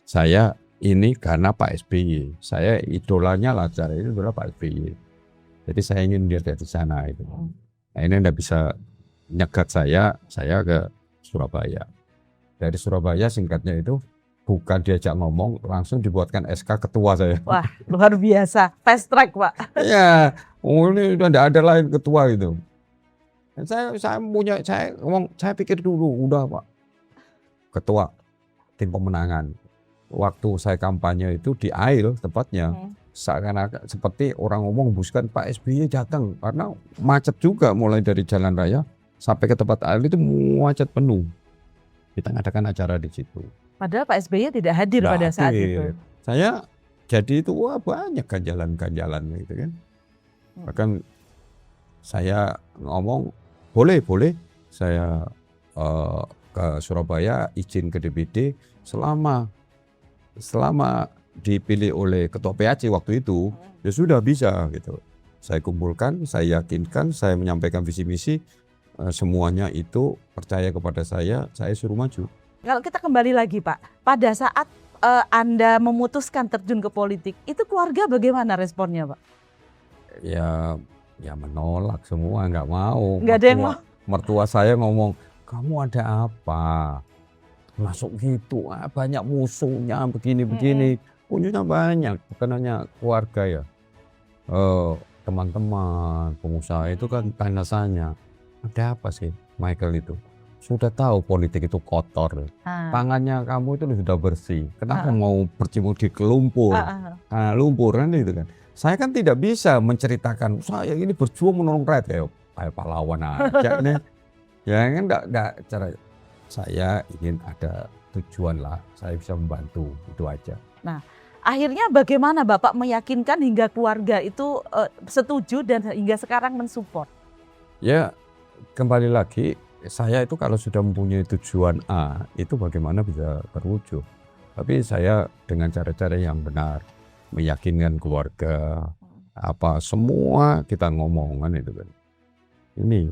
Saya ini karena Pak SBY. Saya idolanya lah, cara ini adalah Pak SBY. Jadi saya ingin dia dari sana itu. Nah, ini enggak bisa nyegat saya ke Surabaya. Dari Surabaya singkatnya itu bukan diajak ngomong, langsung dibuatkan SK ketua saya. Wah, luar biasa. Fast track, Pak. Ya, ini udah enggak ada lain ketua gitu. Saya ngomong, saya pikir dulu, udah Pak. Ketua tim pemenangan. Waktu saya kampanye itu di Ail tepatnya, seakan-akan seperti orang ngomong buskan Pak SBY datang, karena macet juga mulai dari jalan raya sampai ke tempat air itu macet penuh. Kita ngadakan acara di situ. Padahal Pak SBY tidak hadir Nggak pada saat hadir. itu. Saya jadi itu wah banyak ganjalan-ganjalan gitu kan. Bahkan saya ngomong boleh saya ke Surabaya izin ke DPD selama dipilih oleh ketua PAC waktu itu ya sudah bisa gitu. Saya kumpulkan, saya yakinkan, saya menyampaikan visi misi, semuanya itu percaya kepada saya suruh maju. Kalau kita kembali lagi Pak, pada saat Anda memutuskan terjun ke politik, itu keluarga bagaimana responnya Pak? Ya menolak semua, nggak mau. Nggak ada yang mau. Mertua saya ngomong, kamu ada apa? Masuk gitu, banyak musuhnya begini. Punyanya banyak, bukan hanya keluarga ya. Teman-teman, pengusaha itu kan tanya saya, ada apa sih Michael itu? Sudah tahu politik itu kotor. Tangannya kamu itu sudah bersih. Kenapa mau bercimut di lumpur? Lumpur kan itu kan. Saya kan tidak bisa menceritakan saya ini berjuang menolong rakyat kayak pahlawan aja nih. Ya kan enggak cara saya ingin ada tujuan lah. Saya bisa membantu, itu aja. Nah, akhirnya bagaimana Bapak meyakinkan hingga keluarga itu setuju dan hingga sekarang mensupport? Ya, kembali lagi saya itu kalau sudah mempunyai tujuan A, itu bagaimana bisa terwujud. Tapi saya dengan cara-cara yang benar, meyakinkan keluarga, semua kita ngomongan itu kan. Ini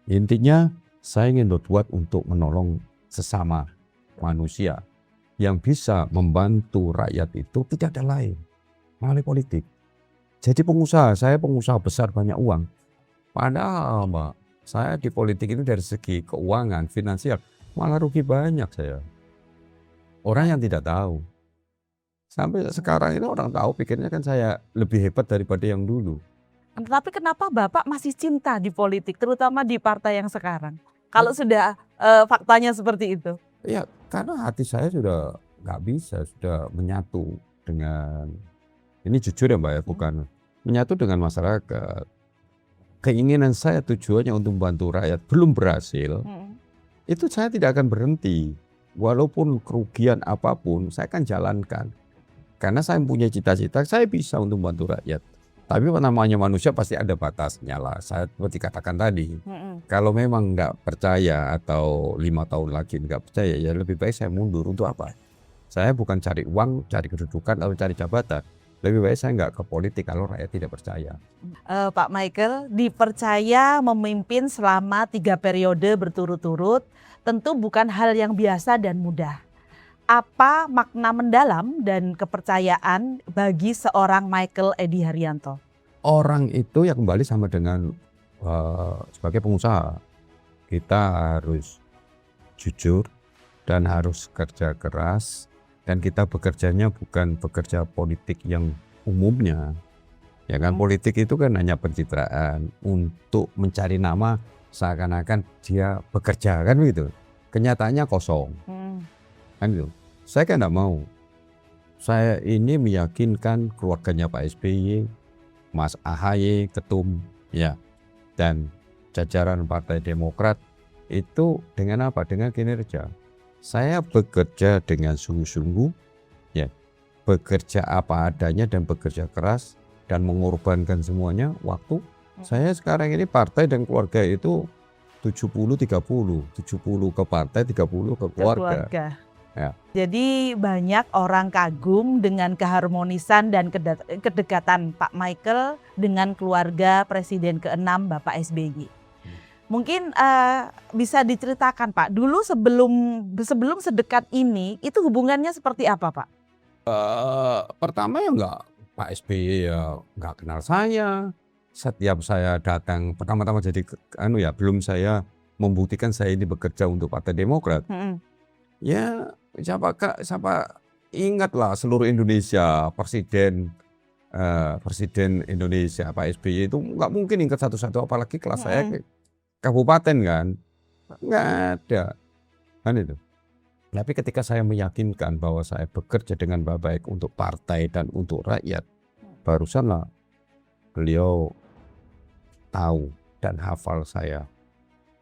intinya saya ingin berbuat untuk menolong sesama manusia yang bisa membantu rakyat itu tidak ada lain melalui politik. Jadi saya pengusaha besar banyak uang. Padahal Mbak, saya di politik itu dari segi keuangan, finansial malah rugi banyak saya. Orang yang tidak tahu. Sampai sekarang ini orang tahu pikirnya kan saya lebih hebat daripada yang dulu. Tapi kenapa Bapak masih cinta di politik, terutama di partai yang sekarang? Kalau sudah faktanya seperti itu. Ya karena hati saya sudah nggak bisa, sudah menyatu dengan, ini jujur ya Mbak ya, bukan menyatu dengan masyarakat. Keinginan saya tujuannya untuk membantu rakyat belum berhasil, itu saya tidak akan berhenti. Walaupun kerugian apapun saya akan jalankan. Karena saya punya cita-cita, saya bisa untuk membantu rakyat. Tapi namanya manusia pasti ada batasnya lah. Saya seperti katakan tadi, kalau memang nggak percaya atau 5 tahun lagi nggak percaya, ya lebih baik saya mundur. Untuk apa? Saya bukan cari uang, cari kedudukan, atau cari jabatan. Lebih baik saya nggak ke politik kalau rakyat tidak percaya. Pak Michael dipercaya memimpin selama 3 periode berturut-turut, tentu bukan hal yang biasa dan mudah. Apa makna mendalam dan kepercayaan bagi seorang Michael Edy Haryanto? Orang itu ya kembali sama dengan sebagai pengusaha. Kita harus jujur dan harus kerja keras. Dan kita bekerjanya bukan bekerja politik yang umumnya. Ya kan, politik itu kan hanya pencitraan untuk mencari nama seakan-akan dia bekerja kan begitu. Kenyataannya kosong. Kan gitu. Saya kan enggak mau. Saya ini meyakinkan keluarganya Pak SBY, Mas AHY, ketum, ya, dan jajaran Partai Demokrat itu dengan apa? Dengan kinerja. Saya bekerja dengan sungguh-sungguh, ya, bekerja apa adanya dan bekerja keras dan mengorbankan semuanya waktu. Saya sekarang ini partai dan keluarga itu 70-30, 70 ke partai, 30 ke keluarga. Ya. Jadi banyak orang kagum dengan keharmonisan dan kedekatan Pak Michael dengan keluarga Presiden ke-6 Bapak SBY. Mungkin bisa diceritakan Pak, dulu sebelum sedekat ini itu hubungannya seperti apa Pak? Pertama ya Pak SBY ya nggak kenal saya. Setiap saya datang pertama-tama jadi belum saya membuktikan saya ini bekerja untuk Partai Demokrat. Ya siapa ingatlah seluruh Indonesia Presiden Indonesia Pak SBY itu nggak mungkin ingat satu-satu, apalagi kelas saya kabupaten kan, nggak ada kan itu. Tapi ketika saya meyakinkan bahwa saya bekerja dengan baik untuk partai dan untuk rakyat, barusan lah beliau tahu dan hafal saya.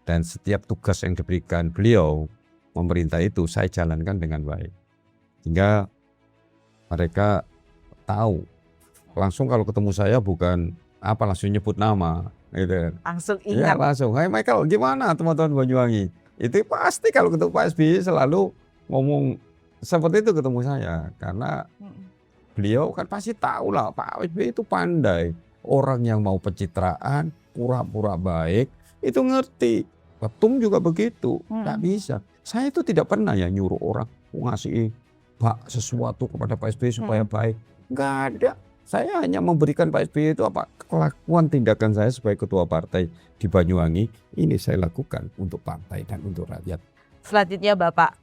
Dan setiap tugas yang diberikan beliau, pemerintah itu saya jalankan dengan baik. Sehingga mereka tahu. Langsung kalau ketemu saya bukan langsung nyebut nama. Gitu. Langsung Ya ingat. langsung, "Hai Michael, gimana teman-teman Banyuwangi?" Itu pasti kalau ketemu Pak SBY selalu ngomong seperti itu ketemu saya. Karena beliau kan pasti tahu lah Pak SBY itu pandai. Orang yang mau pencitraan, pura-pura baik, itu ngerti. Ketum juga begitu, nggak bisa. Saya itu tidak pernah ya nyuruh orang ngasih sesuatu kepada Pak SBY supaya baik. Nggak ada. Saya hanya memberikan Pak SBY itu kelakuan tindakan saya sebagai ketua partai di Banyuwangi. Ini saya lakukan untuk partai dan untuk rakyat. Selanjutnya Bapak,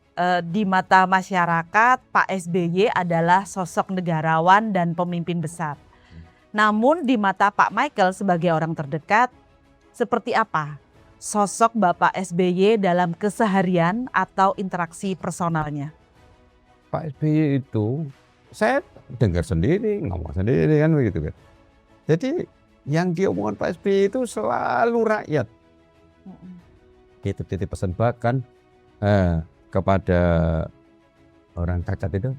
di mata masyarakat Pak SBY adalah sosok negarawan dan pemimpin besar. Namun di mata Pak Michael sebagai orang terdekat, seperti apa sosok Bapak SBY dalam keseharian atau interaksi personalnya? Pak SBY itu saya dengar sendiri, ngomong sendiri kan begitu kan. Jadi yang diomongkan Pak SBY itu selalu rakyat. Titip pesan bahkan kepada orang cacat itu,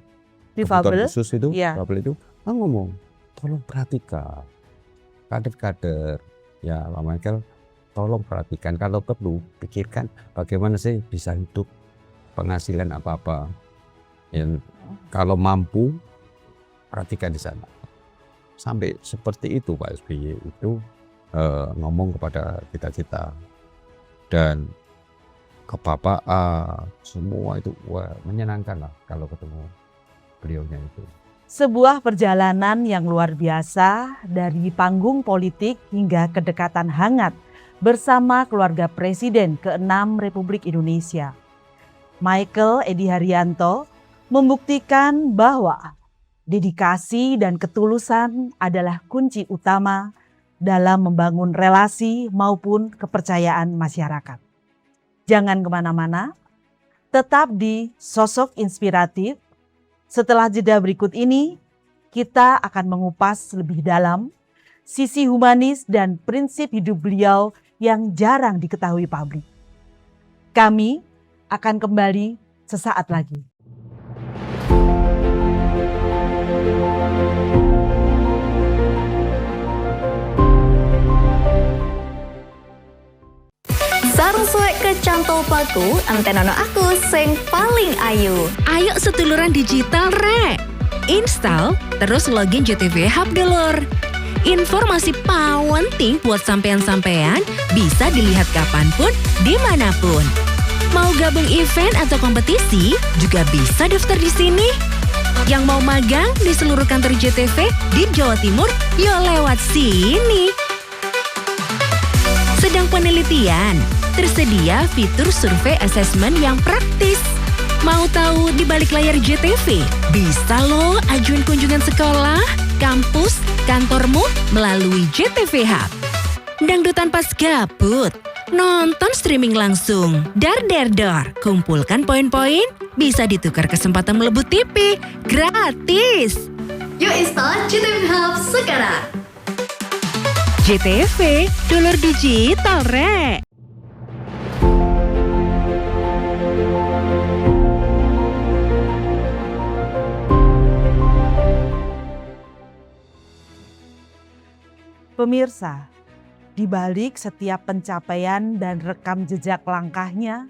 Difabel, kebutuhan khusus itu, iya. difabel itu, ngomong, tolong perhatikan kader-kader, ya Pak Michael, tolong perhatikan kalau perlu pikirkan bagaimana sih bisa hidup penghasilan apa-apa. Yang kalau mampu perhatikan di sana. Sampai seperti itu Pak SBY itu ngomong kepada kita-kita dan ke Bapak semua itu menyenangkan lah kalau ketemu beliaunya itu. Sebuah perjalanan yang luar biasa dari panggung politik hingga kedekatan hangat bersama keluarga Presiden ke-6 Republik Indonesia. Michael Edy Haryanto membuktikan bahwa dedikasi dan ketulusan adalah kunci utama dalam membangun relasi maupun kepercayaan masyarakat. Jangan kemana-mana, tetap di Sosok Inspiratif. Setelah jeda berikut ini, kita akan mengupas lebih dalam sisi humanis dan prinsip hidup beliau yang jarang diketahui publik. Kami akan kembali sesaat lagi. Sarung suwek kecantol paku, antenono aku sing paling ayu. Ayo setuluran digital rek. Install terus login JTV Hub dulur. Informasi penting buat sampean-sampean bisa dilihat kapanpun, dimanapun. Mau gabung event atau kompetisi juga bisa daftar di sini. Yang mau magang di seluruh kantor JTV di Jawa Timur, yo lewat sini. Sedang penelitian, tersedia fitur survei assessment yang praktis. Mau tahu di balik layar JTV? Bisa loh ajuin kunjungan sekolah, kampus, kantormu melalui JTV Hub. Dangdutan pas gabut, nonton streaming langsung. Dar, kumpulkan poin-poin, bisa ditukar kesempatan melebut TV, gratis. Yuk install JTV Hub sekarang. JTV, dulur digital rek. Pemirsa, di balik setiap pencapaian dan rekam jejak langkahnya,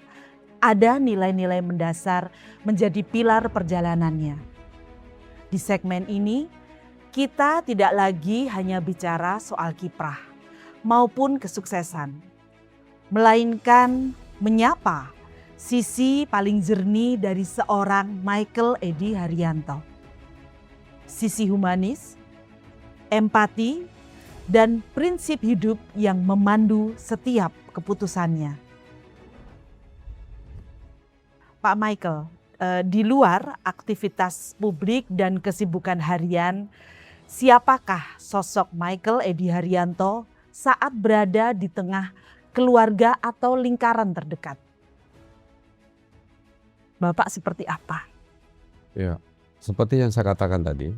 ada nilai-nilai mendasar menjadi pilar perjalanannya. Di segmen ini, kita tidak lagi hanya bicara soal kiprah maupun kesuksesan, melainkan menyapa sisi paling jernih dari seorang Michael Edy Haryanto. Sisi humanis, empati, dan prinsip hidup yang memandu setiap keputusannya. Pak Michael, di luar aktivitas publik dan kesibukan harian, siapakah sosok Michael Edy Haryanto saat berada di tengah keluarga atau lingkaran terdekat? Bapak seperti apa? Ya, seperti yang saya katakan tadi,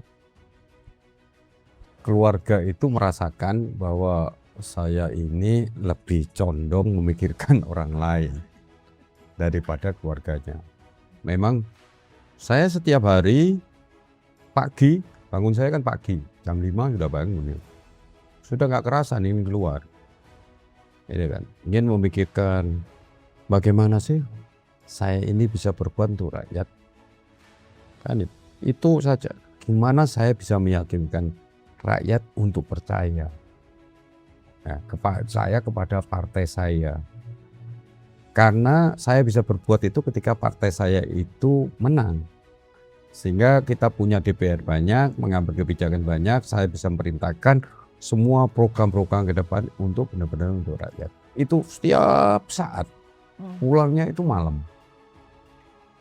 keluarga itu merasakan bahwa saya ini lebih condong memikirkan orang lain daripada keluarganya. Memang saya setiap hari pagi, bangun saya kan pagi, jam 5 sudah bangun. Sudah nggak kerasa nih ingin keluar. Ini kan, ingin memikirkan bagaimana sih saya ini bisa berbuat untuk rakyat. Kan itu saja. Gimana saya bisa meyakinkan rakyat untuk percaya kepada partai saya. Karena saya bisa berbuat itu ketika partai saya itu menang. Sehingga kita punya DPR banyak, mengambil kebijakan banyak, saya bisa memerintahkan semua program-program ke depan untuk benar-benar untuk rakyat. Itu setiap saat, pulangnya itu malam.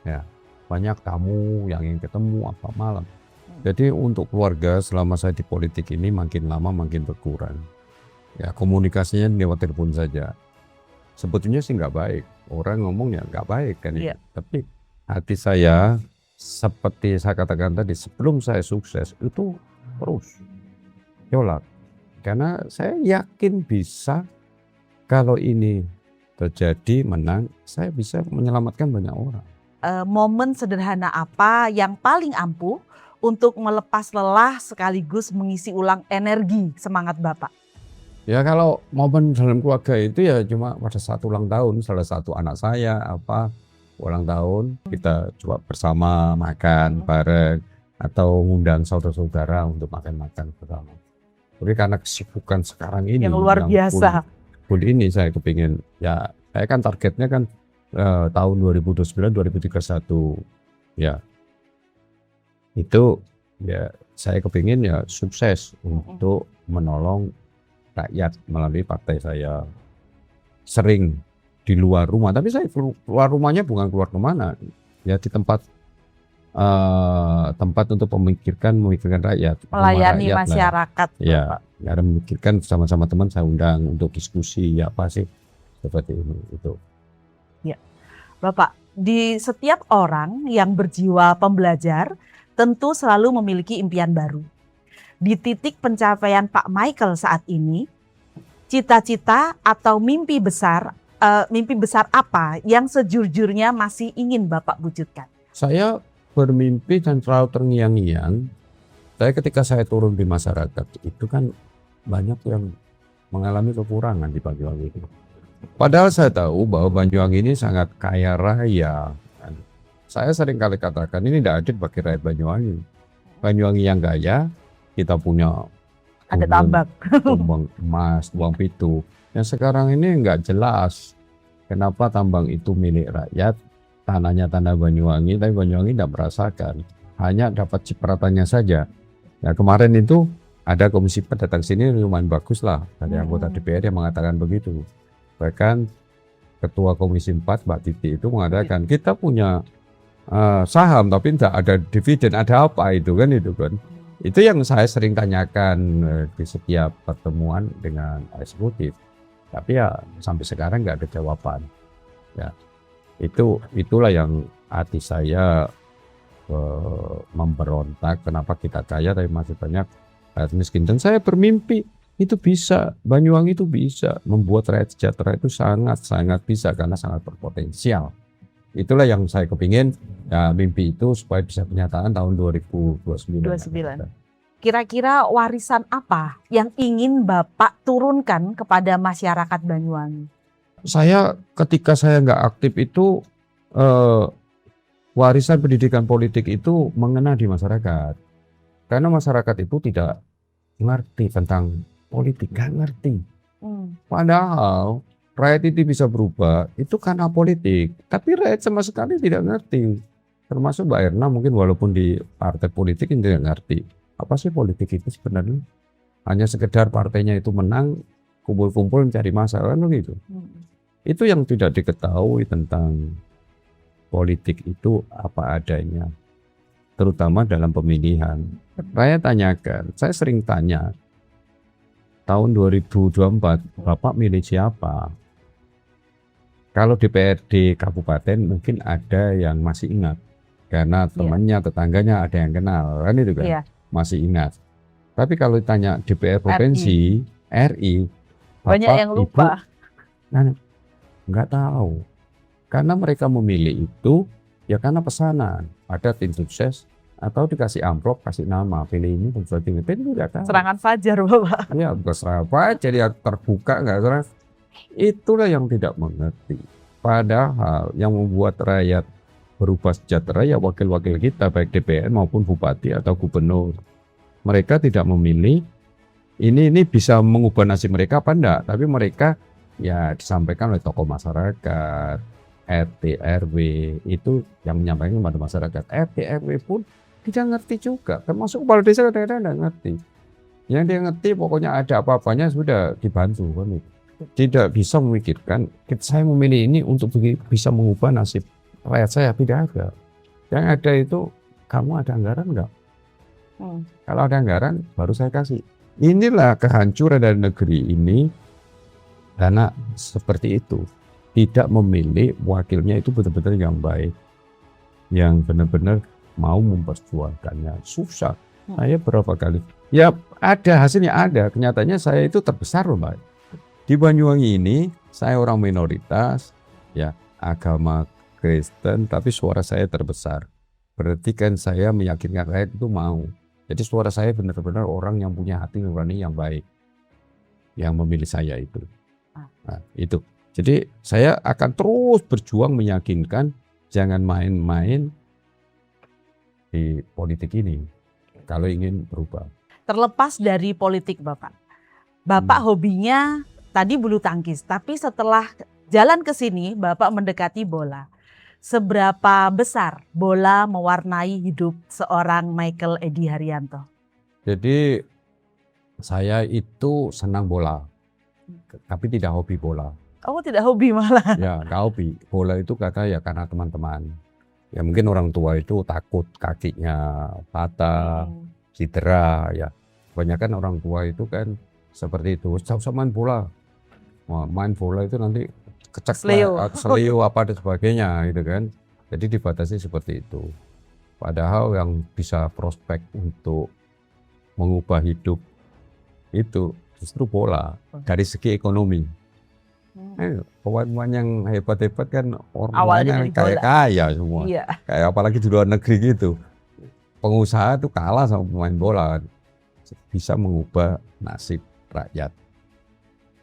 Ya, banyak tamu yang ingin ketemu apa malam. Jadi untuk keluarga selama saya di politik ini makin lama makin berkurang. Ya, komunikasinya lewat telepon saja. Sebetulnya sih nggak baik. Orang ngomong ya nggak baik kan. Iya. Tapi hati saya seperti saya katakan tadi, sebelum saya sukses itu terus yolak. Karena saya yakin bisa kalau ini terjadi menang, saya bisa menyelamatkan banyak orang. Momen sederhana apa yang paling ampuh untuk melepas lelah sekaligus mengisi ulang energi semangat Bapak? Ya kalau momen dalam keluarga itu ya cuma pada saat ulang tahun, salah satu anak saya ulang tahun, kita coba bersama makan bareng atau ngundang saudara-saudara untuk makan-makan bersama. Tapi karena kesibukan sekarang ini Yang luar biasa. pun ini saya kepingin, ya saya kan targetnya kan tahun 2029-2031 ya. Itu ya saya kepingin ya sukses untuk menolong rakyat melalui partai saya. Sering di luar rumah, tapi saya keluar rumahnya bukan keluar kemana, ya di tempat untuk memikirkan rakyat, Melayani rakyat masyarakat. Ya, ada memikirkan sama-sama teman saya undang untuk diskusi ya apa sih seperti ini itu. Bapak, di setiap orang yang berjiwa pembelajar tentu selalu memiliki impian baru. Di titik pencapaian Pak Michael saat ini, cita-cita atau mimpi besar apa yang sejujurnya masih ingin Bapak wujudkan? Saya bermimpi dan selalu terngiang-ngiang. Ketika saya turun di masyarakat itu kan banyak yang mengalami kekurangan di Banyuwangi itu. Padahal saya tahu bahwa Banyuwangi ini sangat kaya raya. Saya sering kali katakan ini tidak adil bagi rakyat Banyuwangi. Banyuwangi yang kaya, kita punya Ada tambak. tambang emas, tambang pitu. Yang sekarang ini nggak jelas kenapa tambang itu milik rakyat, tanahnya tanah Banyuwangi, tapi Banyuwangi tidak merasakan, hanya dapat cipratannya saja. Nah kemarin itu ada Komisi 4 datang sini lumayan bagus lah dari anggota DPR yang mengatakan begitu. Bahkan Ketua Komisi 4 Mbak Titi itu mengatakan kita punya saham tapi tidak ada dividen, ada apa itu kan. Itu yang saya sering tanyakan di setiap pertemuan dengan eksekutif. Tapi ya sampai sekarang nggak ada jawaban. Ya, itulah yang hati saya memberontak. Kenapa kita kaya tapi masih banyak rakyat miskin. Dan saya bermimpi itu bisa, Banyuwangi itu bisa membuat rakyat sejahtera itu sangat bisa karena sangat berpotensial. Itulah yang saya kepingin, ya, mimpi itu supaya bisa kenyataan tahun 2029. Kira-kira warisan apa yang ingin Bapak turunkan kepada masyarakat Banyuwangi? Saya ketika saya nggak aktif itu warisan pendidikan politik itu mengena di masyarakat. Karena masyarakat itu tidak ngerti tentang politik, nggak ngerti. Padahal rakyat itu bisa berubah itu karena politik, tapi rakyat sama sekali tidak ngerti. Termasuk Mbak Erna mungkin walaupun di partai politik ini tidak ngerti. Apa sih politik itu sebenarnya? Hanya sekedar partainya itu menang, kumpul-kumpul mencari masalah gitu. Itu yang tidak diketahui tentang politik itu apa adanya. Terutama dalam pemilihan. Saya tanyakan, saya sering tanya, tahun 2024 Bapak milih siapa? Kalau DPRD kabupaten mungkin ada yang masih ingat. Karena temannya, tetangganya ada yang kenal, kan itu kan? Masih ingat. Tapi kalau ditanya DPR provinsi, RI, Banyak Bapak, yang lupa. Ibu, nggak tahu. Karena mereka memilih itu ya karena pesanan. Ada tim sukses atau dikasih amplop, kasih nama, pilih ini, pilih itu nggak tahu. Serangan fajar Bapak. Ya terserah apa, jadi terbuka nggak serah. Itulah yang tidak mengerti. Padahal yang membuat rakyat berubah sejahtera ya wakil-wakil kita, baik DPR maupun bupati atau gubernur. Mereka tidak memilih ini bisa mengubah nasib mereka apa enggak, tapi mereka ya disampaikan oleh tokoh masyarakat, RT, RW, itu yang menyampaikan kepada masyarakat. RT, RW pun tidak ngerti juga, termasuk kepala desa kadang-kadang tidak ngerti. Yang dia ngerti pokoknya ada apa-apanya sudah dibantu kan itu. Tidak bisa memikirkan, saya memilih ini untuk bisa mengubah nasib rakyat saya, tidak ada. Yang ada itu, kamu ada anggaran enggak? Kalau ada anggaran, baru saya kasih. Inilah kehancuran dari negeri ini, karena seperti itu. Tidak memilih wakilnya itu benar-benar yang baik, yang benar-benar mau memperjuangkannya. Susah. Saya berapa kali, ya ada hasilnya ada. Kenyataannya saya itu terbesar loh Mbak. Di Banyuwangi ini, saya orang minoritas, ya agama Kristen, tapi suara saya terbesar. Berarti kan saya meyakinkan rakyat itu mau. Jadi suara saya benar-benar orang yang punya hati nurani yang baik, yang memilih saya itu. Nah, itu. Jadi saya akan terus berjuang meyakinkan jangan main-main di politik ini kalau ingin berubah. Terlepas dari politik Bapak hobinya tadi bulu tangkis, tapi setelah jalan ke sini Bapak mendekati bola. Seberapa besar bola mewarnai hidup seorang Michael Edy Haryanto? Jadi saya itu senang bola, tapi tidak hobi bola. Oh, tidak hobi malah. Ya, nggak hobi. Bola itu kata ya karena teman-teman. Ya mungkin orang tua itu takut kakinya patah, cedera ya. Kebanyakan orang tua itu kan seperti itu. Usah main bola. Wah, main bola itu nanti kecek seleo apa dan sebagainya gitu kan. Jadi dibatasi seperti itu. Padahal yang bisa prospek untuk mengubah hidup itu justru bola dari segi ekonomi. Pemain-pemain yang hebat-hebat kan orangnya kayak kaya semua. Iya. Kayak apalagi di luar negeri gitu. Pengusaha itu kalah sama pemain bola. Bisa mengubah nasib rakyat.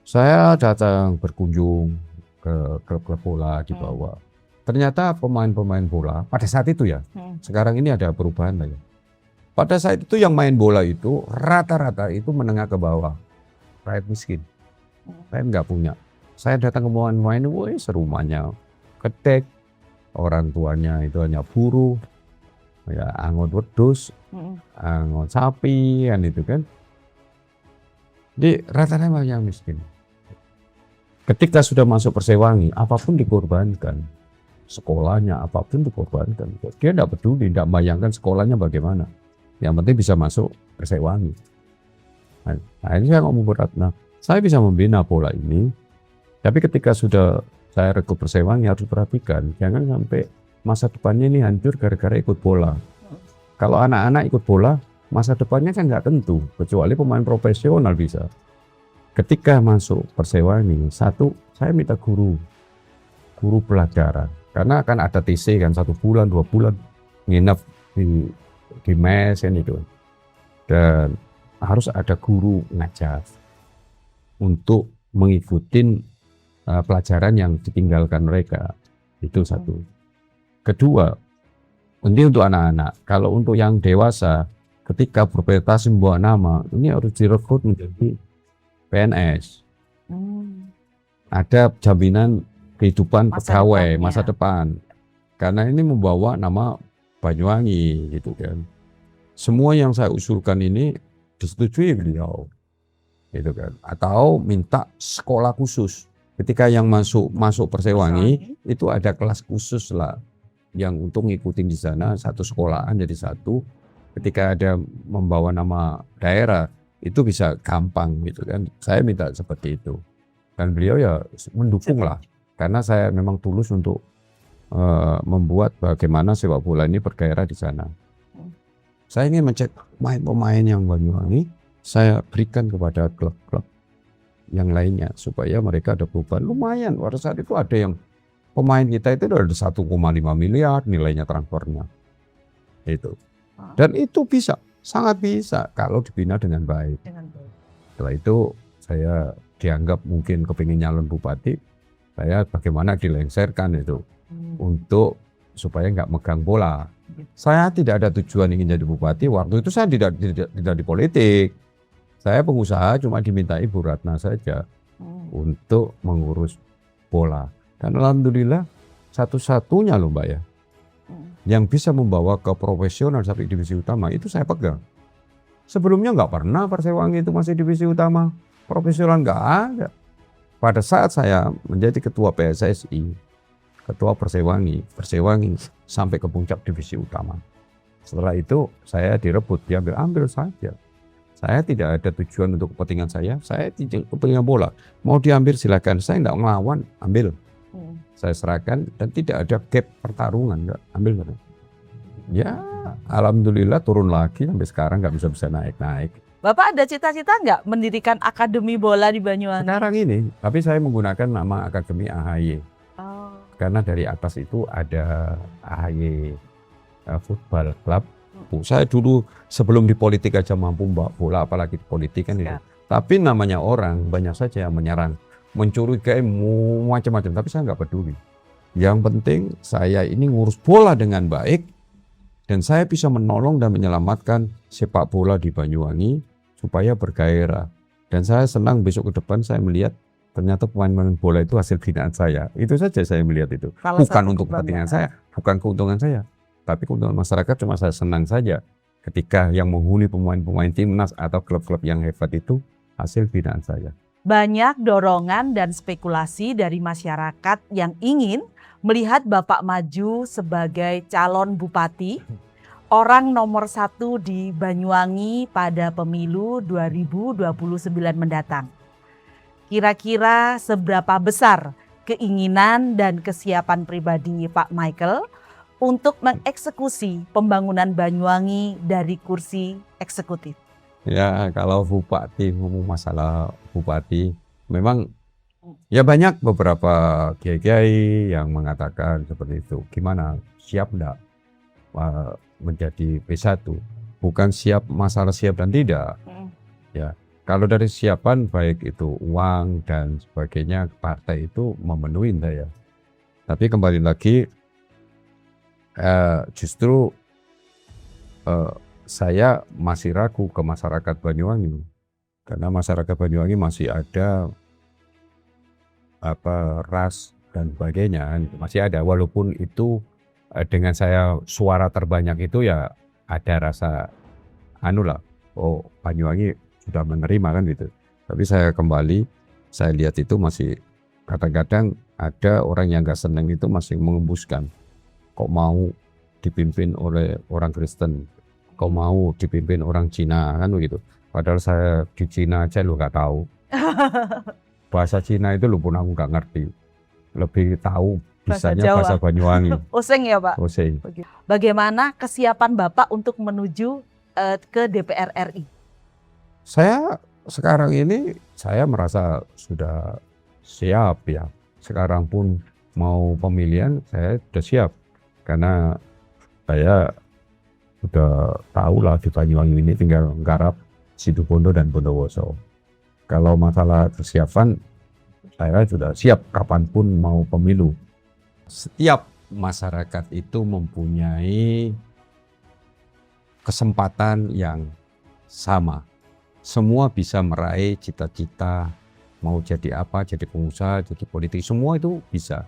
Saya datang berkunjung ke klub-klub bola di bawah. Ternyata pemain-pemain bola pada saat itu ya. Sekarang ini ada perubahan lah ya. Pada saat itu yang main bola itu rata-rata itu menengah ke bawah. Rakyat miskin. Saya nggak punya. Saya datang ke pemain-pemain, serumahnya kedek, orang tuanya itu hanya buruh, ya angot wedus, angot sapi, kan itu kan. Di rata-rata yang miskin. Ketika sudah masuk Persewangi, apapun dikorbankan, sekolahnya apapun dikorbankan. Dia tidak peduli, tidak bayangkan sekolahnya bagaimana. Yang penting bisa masuk Persewangi. Nah ini saya ngomong berat. Nah, saya bisa membina bola ini. Tapi ketika sudah saya rekrut Persewangi harus perhatikan, jangan sampai masa depannya ini hancur gara-gara ikut bola. Kalau anak-anak ikut bola, masa depannya kan nggak tentu, kecuali pemain profesional bisa. Ketika masuk Persewangi, satu, saya minta guru pelajaran. Karena akan ada TC kan 1 bulan, 2 bulan, nginep di mes kan itu. Dan harus ada guru ngajar untuk mengikuti pelajaran yang ditinggalkan mereka. Itu satu. Kedua, ini untuk anak-anak. Kalau untuk yang dewasa, ketika berprestasi membawa nama, ini harus direkrut menjadi PNS. Ada jaminan kehidupan pegawai masa depan. Karena ini membawa nama Banyuwangi gitu kan. Semua yang saya usulkan ini disetujui beliau. Gitu kan. Atau minta sekolah khusus. Ketika yang masuk Persewangi itu ada kelas khusus lah yang untuk ngikutin di sana, satu sekolahan jadi satu. Ketika ada membawa nama daerah itu bisa gampang gitu kan. Saya minta seperti itu. Dan beliau ya mendukung lah karena saya memang tulus untuk membuat bagaimana sepak bola ini bergairah di sana. Saya ingin mencek pemain-pemain yang Banyuwangi saya berikan kepada klub-klub yang lainnya supaya mereka ada perubahan. Lumayan, pada saat itu ada yang pemain kita itu ada 1,5 miliar nilainya transfernya. Itu. Dan itu bisa, sangat bisa kalau dibina dengan baik. Setelah itu saya dianggap mungkin kepingin nyalon bupati, saya bagaimana dilengserkan itu untuk supaya nggak megang bola. Saya tidak ada tujuan ingin jadi bupati. Waktu itu saya tidak di politik. Saya pengusaha, cuma dimintai Bu Ratna saja untuk mengurus bola. Dan alhamdulillah satu-satunya loh Mbak ya, yang bisa membawa ke profesional sampai divisi utama itu saya pegang. Sebelumnya nggak pernah Persewangi itu masih divisi utama, profesional nggak ada. Pada saat saya menjadi ketua PSSI, ketua Persewangi sampai ke puncak divisi utama. Setelah itu saya direbut, ambil saja. Saya tidak ada tujuan untuk kepentingan saya tidak kepentingan bola. Mau diambil silakan, saya nggak ngelawan, ambil. Saya serahkan dan tidak ada gap pertarungan, nggak ambil. Ya, alhamdulillah turun lagi sampai sekarang nggak bisa naik. Bapak ada cita-cita nggak mendirikan akademi bola di Banyuwangi? Sekarang ini, tapi saya menggunakan nama Akademi AHY. Karena dari atas itu ada AHY Football Club. Saya dulu sebelum di politik aja mampu mbak bola, apalagi di politik kan itu. Tapi namanya orang banyak saja yang menyerang, mencurigai macam-macam. Tapi saya nggak peduli. Yang penting saya ini ngurus bola dengan baik dan saya bisa menolong dan menyelamatkan sepak bola di Banyuwangi supaya bergairah. Dan saya senang besok ke depan saya melihat ternyata pemain-pemain bola itu hasil binaan saya. Itu saja saya melihat itu. Bukan untuk kepentingan saya, bukan keuntungan saya. Tapi keuntungan masyarakat cuma saya senang saja ketika yang menghuni pemain-pemain timnas atau klub-klub yang hebat itu hasil binaan saya. Banyak dorongan dan spekulasi dari masyarakat yang ingin melihat Bapak maju sebagai calon bupati, orang nomor 1 di Banyuwangi pada pemilu 2029 mendatang. Kira-kira seberapa besar keinginan dan kesiapan pribadi Pak Michael untuk mengeksekusi pembangunan Banyuwangi dari kursi eksekutif? Ya kalau bupati, ngomong masalah bupati, memang ya banyak beberapa kiai-kiai yang mengatakan seperti itu. Gimana, siap enggak menjadi P1? Bukan siap, masalah siap dan tidak. Ya, kalau dari siapan baik itu uang dan sebagainya, partai itu memenuhi saya. Tapi kembali lagi, justru saya masih ragu ke masyarakat Banyuwangi karena masyarakat Banyuwangi masih ada ras dan sebagainya, masih ada, walaupun itu dengan saya suara terbanyak itu ya ada rasa oh Banyuwangi sudah menerima kan gitu. Tapi saya kembali, saya lihat itu masih kadang-kadang ada orang yang nggak senang itu masih mengembuskan. Kok mau dipimpin oleh orang Kristen, kok mau dipimpin orang Cina kan begitu. Padahal saya di Cina aja lo nggak tahu. Bahasa Cina itu lo pun aku nggak ngerti. Lebih tahu bisanya bahasa Banyuwangi. Oseng ya Pak? Oseng. Bagaimana kesiapan Bapak untuk menuju ke DPR RI? Saya sekarang ini saya merasa sudah siap ya. Sekarang pun mau pemilihan saya sudah siap. Karena saya sudah tahu lah di Banyuwangi ini tinggal nggarap Situbondo dan Bondowoso. Kalau masalah kesiapan, saya sudah siap kapanpun mau pemilu. Setiap masyarakat itu mempunyai kesempatan yang sama. Semua bisa meraih cita-cita, mau jadi apa, jadi pengusaha, jadi politik, semua itu bisa.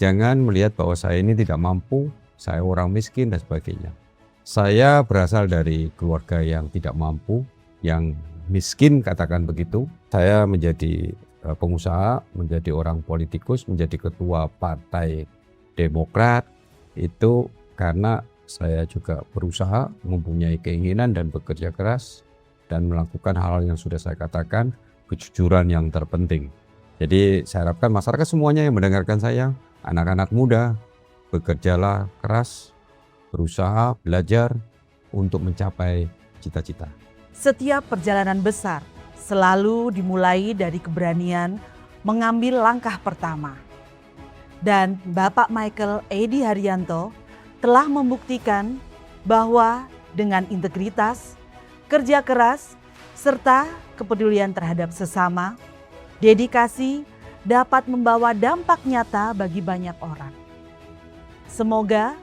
Jangan melihat bahwa saya ini tidak mampu, saya orang miskin dan sebagainya. Saya berasal dari keluarga yang tidak mampu, yang miskin katakan begitu. Saya menjadi pengusaha, menjadi orang politikus, menjadi ketua Partai Demokrat itu karena saya juga berusaha, mempunyai keinginan dan bekerja keras dan melakukan hal yang sudah saya katakan, kejujuran yang terpenting. Jadi saya harapkan masyarakat semuanya yang mendengarkan saya, anak-anak muda, bekerjalah keras, berusaha, belajar untuk mencapai cita-cita. Setiap perjalanan besar selalu dimulai dari keberanian mengambil langkah pertama. Dan Bapak Michael Edi Haryanto telah membuktikan bahwa dengan integritas, kerja keras, serta kepedulian terhadap sesama, dedikasi dapat membawa dampak nyata bagi banyak orang. Semoga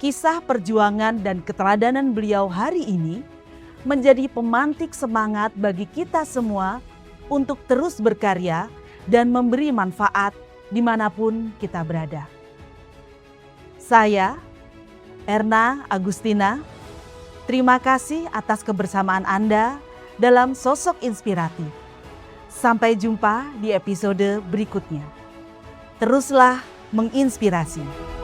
kisah perjuangan dan keteladanan beliau hari ini menjadi pemantik semangat bagi kita semua untuk terus berkarya dan memberi manfaat dimanapun kita berada. Saya, Erna Agustina, terima kasih atas kebersamaan Anda dalam Sosok Inspiratif. Sampai jumpa di episode berikutnya. Teruslah menginspirasi.